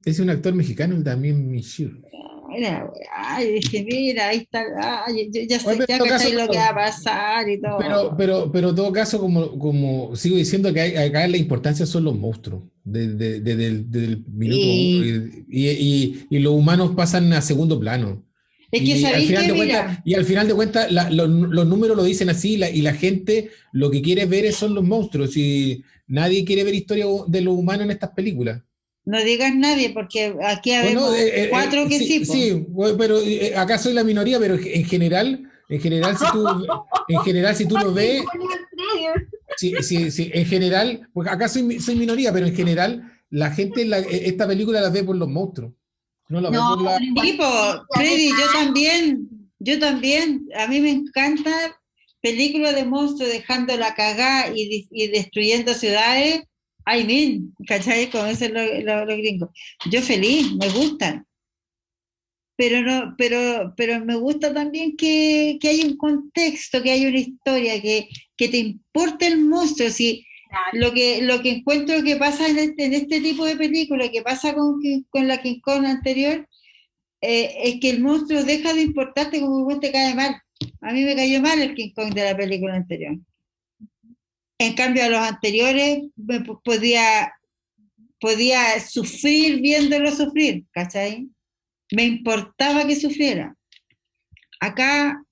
Es un actor mexicano también, Michir. Ay, dije, mira, ahí está, yo ya sé, Oye, ya cachai lo que va a pasar y todo. Pero en todo caso, como sigo diciendo que acá la importancia son los monstruos, desde el minuto uno, y los humanos pasan a segundo plano. Es que sabéis que, mira, y al final de cuentas, los números lo dicen así, y la gente lo que quiere ver son los monstruos, y nadie quiere ver historia de los humanos en estas películas. No digas nadie, porque aquí habemos 4 que sí. Sí, pero acá soy la minoría, pero en general, si tú lo ves, sí, en general, pues acá soy minoría, pero en general, la gente esta película la ve por los monstruos. No lo No, veo por la... pero igual Tipo, tiene Freddy, que yo también, a mí me encanta películas de monstruos dejando la cagada y destruyendo ciudades, I mean, ¿cachai? Como dicen los gringos. Yo feliz, me gustan, pero no, pero me gusta también que hay un contexto, que hay una historia, que te importe el monstruo. Si lo que encuentro que pasa en este tipo de películas, que pasa con la King Kong anterior, es que el monstruo deja de importarte como que te cae mal. A mí me cayó mal el King Kong de la película anterior. En cambio, a los anteriores podía sufrir viéndolo sufrir, ¿cachai? Me importaba que sufriera. Acá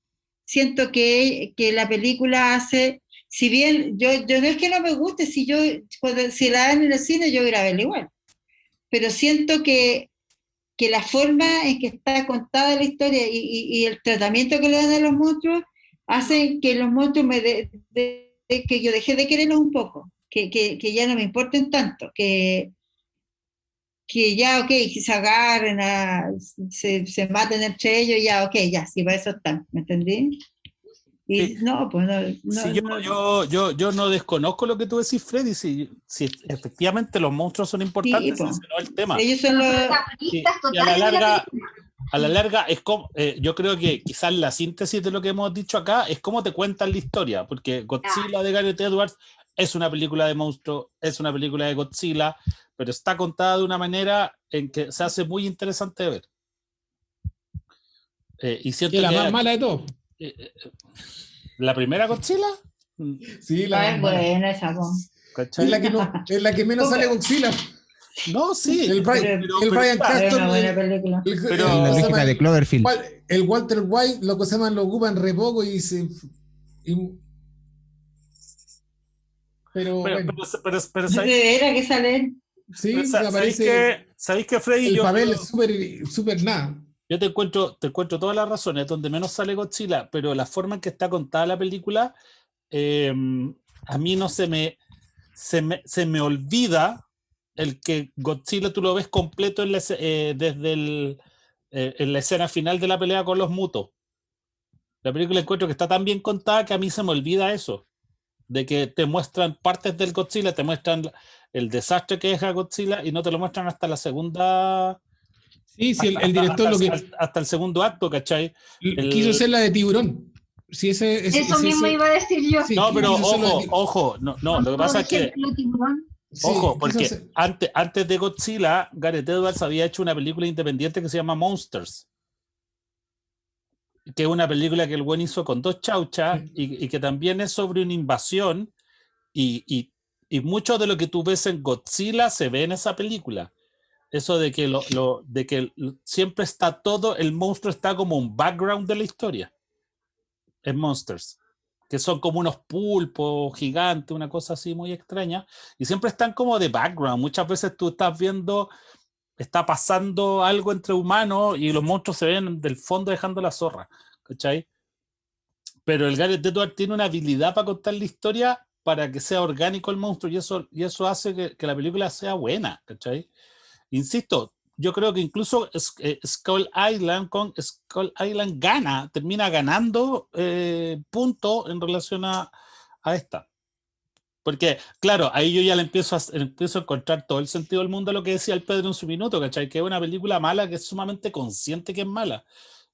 siento que la película hace, si bien yo no es que no me guste, si la dan en el cine yo voy a ir a verla igual, pero siento que la forma en que está contada la historia y el tratamiento que le dan a los monstruos hacen que los monstruos que yo dejé de quererlos un poco, que ya no me importen tanto, que ya, ok, que se agarren, se maten entre ellos, ya, ok, ya, sí, para eso están, ¿me entendí? Y Sí, no, pues sí, yo no desconozco lo que tú decís, Freddy, si efectivamente los monstruos son sí, importantes, pues, ese no es el tema. ellos son los los, Y, protagonistas y a la totales de la larga, película. a la larga es como, yo creo que quizás la síntesis de lo que hemos dicho acá es cómo te cuentan la historia, porque Godzilla de Gareth Edwards es una película de monstruos, es una película de Godzilla, pero está contada de una manera en que se hace muy interesante de ver. Y Que siento es la que más mala de todos. eh, eh, la primera Godzilla, Sí, la no más es mala. buena esa, pues. Es la ¿cachai? que no, es la que menos sale Godzilla. No, sí, El, Brian, Pero el Brian mira, es Cranston, una buena película. pero Es la ¿cómo se llama? lógica de Cloverfield. El Walter White, lo que se llama, lo ocupan re poco y- pero pero, bueno, pero De veras que sale. sí, aparece, ¿sabéis que Freddy? el papel es súper nada. Yo te encuentro todas las razones, donde menos sale Godzilla, pero la forma en que está contada la película, eh, a mí no se me olvida el que Godzilla tú lo ves completo desde en la escena final de la pelea con los mutos. La película encuentro que está tan bien contada que a mí se me olvida eso, de que te muestran partes del Godzilla, te muestran el desastre que deja Godzilla y no te lo muestran hasta la segunda, Sí, sí, el director lo que hasta el segundo acto, ¿cachai? quiso El, hacer la de Tiburón. Sí, Eso mismo iba a decir yo. sí, no, pero quiso hacer la de ojo, no, Con lo que todo pasa es que, ejemplo, tiburón. ojo, Sí, quiso porque hacer. antes de Godzilla, Gareth Edwards había hecho una película independiente que se llama Monsters, que es una película que el buen hizo con dos chauchas y que también es sobre una invasión y mucho de lo que tú ves en Godzilla se ve en esa película. Eso de que, siempre está todo, el monstruo está como un background de la historia en Monsters, que son como unos pulpos gigantes, una cosa así muy extraña, y siempre están como de background. Muchas veces tú estás viendo, está pasando algo entre humanos y los monstruos se ven del fondo dejando la zorra, ¿cachai? Pero el Gareth Edwards tiene una habilidad para contar la historia para que sea orgánico el monstruo y eso hace que la película sea buena, ¿cachai? Insisto, yo creo que incluso Skull Island termina ganando puntos en relación a esta. Porque, claro, ahí yo ya empiezo a encontrar todo el sentido del mundo a lo que decía el Pedro en su minuto, ¿cachai? Que es una película mala que es sumamente consciente que es mala.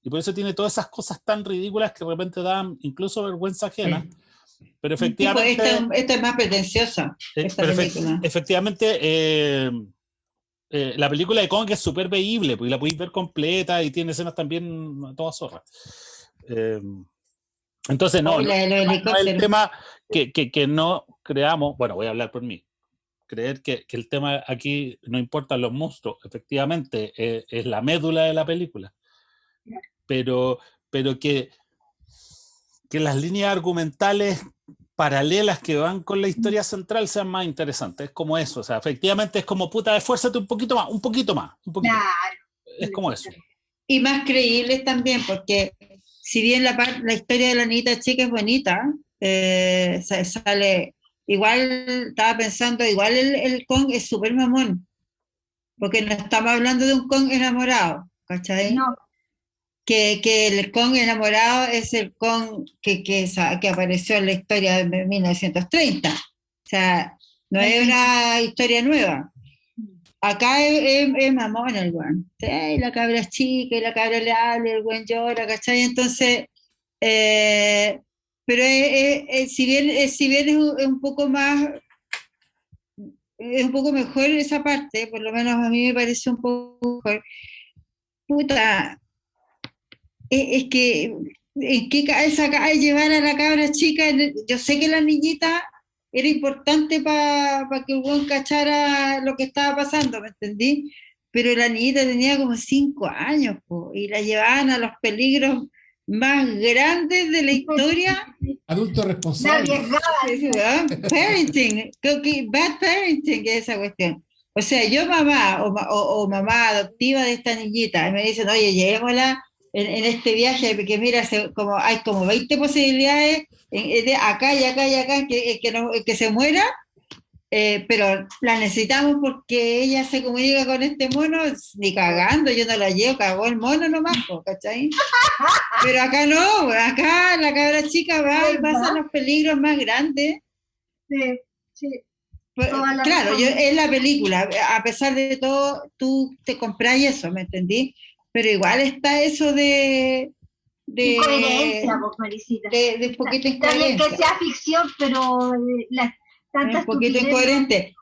Y por eso tiene todas esas cosas tan ridículas que de repente dan incluso vergüenza ajena. Pero Sí, pues efectivamente, esta es más pretenciosa, esta película. efectivamente la película de Kong es súper veíble, porque la podéis ver completa y tiene escenas también todas zorras. Entonces, no, Oh, no, la de los no es el helicópteros. tema que no creamos, bueno, voy a hablar por mí, creer que el tema aquí no importan los monstruos, efectivamente, es la médula de la película, pero, pero que las líneas argumentales paralelas que van con la historia central sean más interesantes. Es como eso, o sea, efectivamente es como, puta, esfuérzate un poquito más, un poquito más, un poquito más. Claro. Es como eso. Y más creíbles también, porque si bien la historia de la niñita chica es bonita, sale, igual estaba pensando, igual el Kong es súper mamón. porque no estamos hablando de un Kong enamorado, ¿cachai? No, Que el Kong enamorado es el Kong que apareció en la historia de 1930. O sea, no es una historia nueva. Acá es mamón el weón. Sí, la cabra es chica y la cabra le habla y el weón llora, ¿cachai? Entonces, pero si bien es un poco más, es un poco mejor esa parte, por lo menos a mí me parece un poco mejor. Puta, es que, ¿en qué cabeza cae llevar a la cabra chica? Yo sé que la niñita era importante para que el buen cachara lo que estaba pasando, ¿me entendí? Pero la niñita tenía como 5 años, po, y la llevaban a los peligros más grandes de la historia. Adulto la responsable. arriesgaba. Parenting, bad parenting es esa cuestión. O sea, yo mamá o mamá adoptiva de esta niñita, y me dicen, oye, llevémosla en este viaje, porque mira, hay como 20 posibilidades de acá y acá y acá que se muera, pero la necesitamos porque ella se comunica con este mono, ni cagando, yo no la llevo, cagó el mono nomás, ¿cachai? Pero acá no, acá la cabra chica va y pasa los peligros más grandes. Sí, sí. Claro, es la película, a pesar de todo, tú te compras eso, ¿me entendí? Pero igual está eso de Incoherencia, vos, Marisita. de un poquito Está bien incoherencia. que sea ficción, pero tanta Un poquito estupidez, incoherente.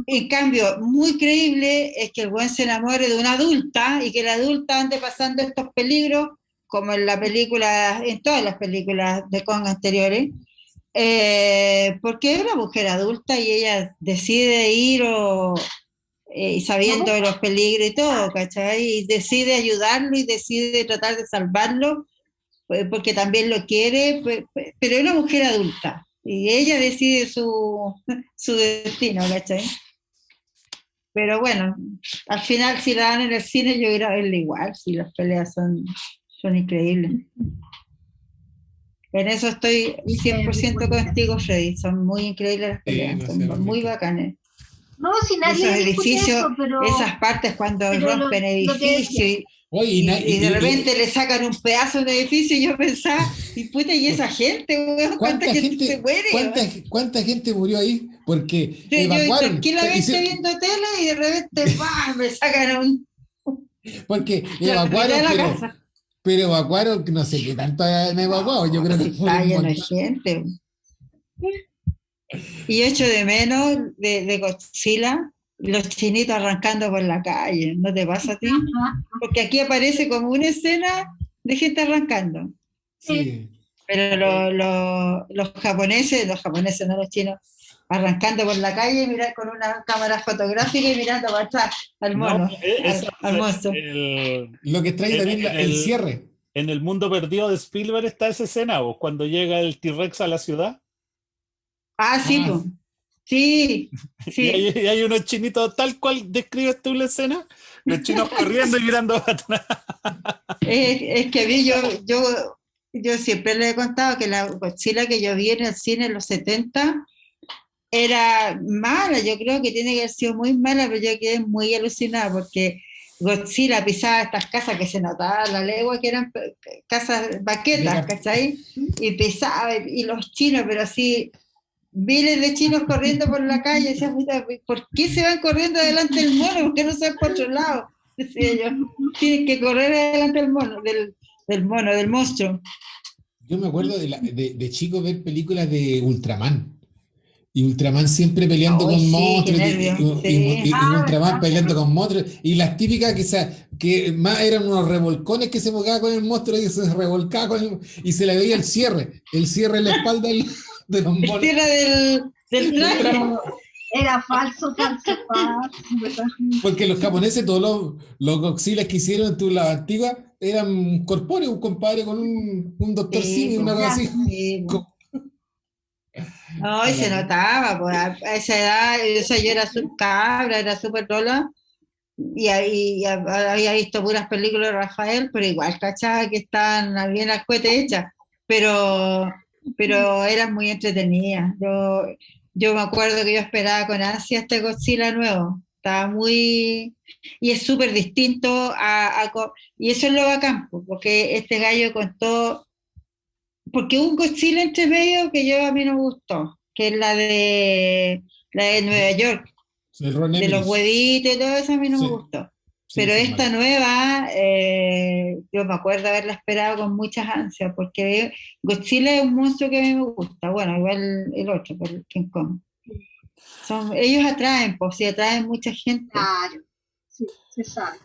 En cambio, muy creíble es que el buen se enamore de una adulta y que la adulta ande pasando estos peligros, como en la película, en todas las películas de Kong anteriores, porque es una mujer adulta y ella decide ir sabiendo de los peligros y todo, ¿cachai? Y decide ayudarlo y decide tratar de salvarlo, porque también lo quiere, pero es una mujer adulta y ella decide su destino, ¿cachai? Pero bueno, al final si la dan en el cine yo iré a verla igual, si las peleas son increíbles. En eso estoy 100% contigo, Freddy. Son muy increíbles las peleas, no sé, son no muy sé. bacanes. No, si nadie Esos discute edificios, eso, pero esas partes cuando pero rompen lo que edificios decía. Oye, y de repente le sacan un pedazo de edificio y yo pensaba, y puta, y esa gente, weón, ¿cuánta gente se muere? ¿Cuánta gente murió ahí? Porque Yo evacuaron. tranquilamente viendo tele y de repente ¡pam! Me sacan Porque la mitad evacuaron, de la casa. pero evacuaron, no sé qué tanto han evacuado. Yo creo que Si fue está un lleno de montón. gente. Y yo echo de menos de Godzilla los chinitos arrancando por la calle. ¿No te pasa a ti? Porque aquí aparece como una escena de gente arrancando. Sí. Pero los japoneses no los chinos, arrancando por la calle con una cámara fotográfica y mirando para atrás al mono, No, al monstruo. Lo que trae también el cierre. En El mundo perdido de Spielberg está esa escena, vos, cuando llega el T-Rex a la ciudad. Ah, sí, pues. Sí, Y sí. hay unos chinitos tal cual describes tú la escena, los chinos corriendo y mirando para atrás. Es que a mí yo siempre le he contado que la Godzilla que yo vi en el cine en los 70 era mala, yo creo que tiene que haber sido muy mala, pero yo quedé muy alucinada porque Godzilla pisaba estas casas que se notaba a la legua que eran casas baquetas, ¿cachai? Y pisaba, y los chinos, pero así, miles de chinos corriendo por la calle, decía, ¿por qué se van corriendo adelante del mono? ¿Por qué no se van por otro lado? Decía yo, tienen que correr adelante del mono, del monstruo. Yo me acuerdo de chico ver películas de Ultraman. Y Ultraman siempre peleando con monstruos, y Ultraman peleando con monstruos, y las típicas que más eran unos revolcones que se movía con el monstruo y se revolcaba y se le veía el cierre en la espalda de los monos. El cierre del traje. Era falso. Porque los japoneses, todos los Godzillas que hicieron la antigua, eran corpóreos, un compadre con un doctor Simi, una cosa así. Sí, no, y se notaba, pues, a esa edad, yo era cabra, era súper rola, y había visto puras películas de Rafael, pero igual, cachaba que estaban bien las cohetes hechas, pero eran muy entretenidas. Yo me acuerdo que yo esperaba con ansia este Godzilla nuevo, Estaba muy... Y es súper distinto y eso es lo bacán, pues, porque este gallo contó... Porque hubo un Godzilla entre medio que a mí no me gustó, que es la de Nueva York, El Ron de los Emmerich. huevitos y todo eso a mí no Sí. me gustó. Sí, Pero sí, esta vale. nueva, yo me acuerdo haberla esperado con muchas ansias, porque Godzilla es un monstruo que a mí me gusta. Bueno, igual el otro, por el King Kong. Ellos atraen, pues sí, atraen mucha gente. Claro, sí, se sabe.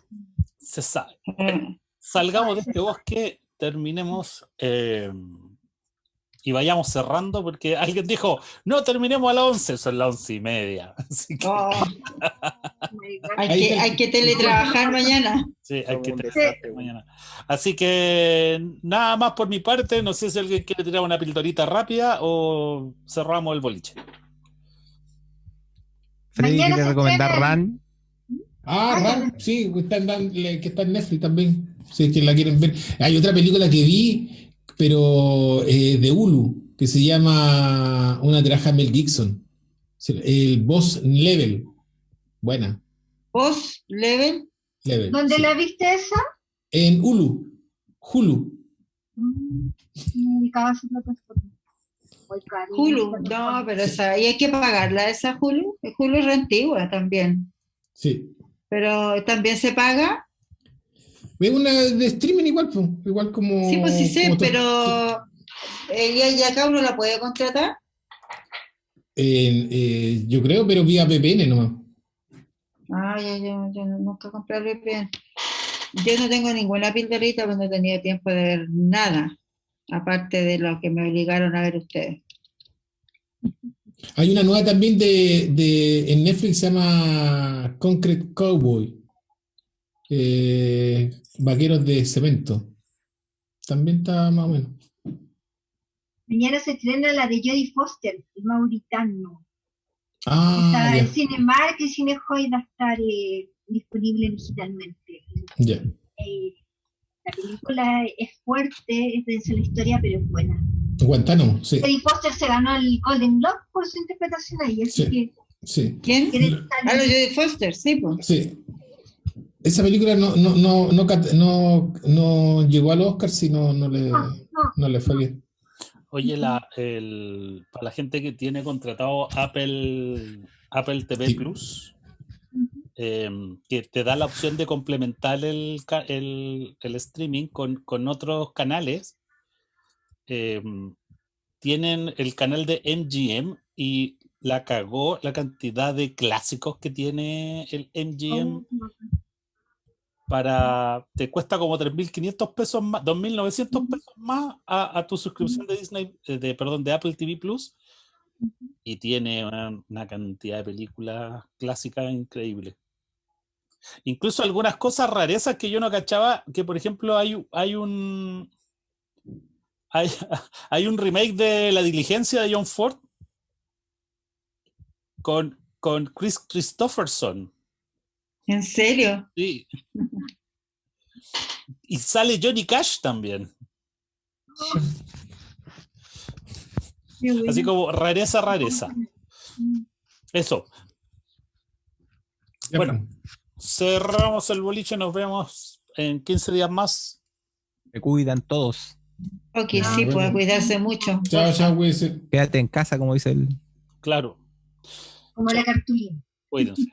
Se sabe. Ah, Salgamos de Se este sabe. bosque, terminemos y vayamos cerrando porque alguien dijo, no terminemos a las 11, son las 11:30. Así que oh, Oh my God. Ahí está hay que teletrabajar mañana. sí, hay que un trabajar desastre, mañana. Así que nada más por mi parte, no sé si alguien quiere tirar una pildorita rápida o cerramos el boliche. Freddy Mañana quiere se recomendar estrena el- Run. Ran, sí, que está en Netflix también, si es que la quieren ver. Hay otra película que vi, pero de Hulu, que se llama Una traja Mel Gibson. El Boss Level. Buena, Post level, Level. ¿Dónde Sí. la viste esa? En Hulu. Hulu. Me ubicaba esa plataforma. Muy caro. Hulu, no, pero y hay que pagarla esa Hulu. Hulu es re antigua también, Sí. pero también se paga. Es una de streaming igual, pues, igual como. Sí, pues sí sé, como todo. pero y acá uno la puede contratar. Yo creo, pero vía VPN nomás. Ah, yo nunca compré el VPN. Yo no tengo ninguna pildorita, pues no he tenido tiempo de ver nada, aparte de lo que me obligaron a ver ustedes. Hay una nueva también en Netflix, se llama Concrete Cowboy. Vaqueros de cemento. También está más o menos. Mañana se estrena la de Jodie Foster, el mauritano. Ah, Está en ya. Cinemark y Cinehoid va a estar disponible digitalmente. Ya. La película es fuerte, es densa la historia, pero es buena. Guantánamo, sí. Jodie Foster se ganó el Golden Globe por su interpretación ahí, así Sí. que Sí. ¿Quién? quiere Ah, lo de Foster, sí, pues. Sí. Esa película no llegó al Oscar, si no le fue bien. Oye, para la gente que tiene contratado Apple TV Sí. Plus, que te da la opción de complementar el streaming con otros canales, tienen el canal de MGM y la cagó la cantidad de clásicos que tiene el MGM. Te cuesta como 3.500 pesos más, 2.900 pesos más a tu suscripción de Disney, de Apple TV Plus, y tiene una cantidad de películas clásicas increíbles. Incluso algunas cosas rarezas que yo no cachaba, que por ejemplo hay un remake de La Diligencia de John Ford con Chris Christopherson. ¿En serio? Sí. Y sale Johnny Cash también. Así como rareza. Eso. Ya, Bueno, cerramos el boliche, nos vemos en 15 días más. Se cuidan todos. Ok, Ya, sí, bueno. puede cuidarse mucho. Chao, chao, güey. Quédate en casa, como dice el. Claro, como la cartulina. cuídense.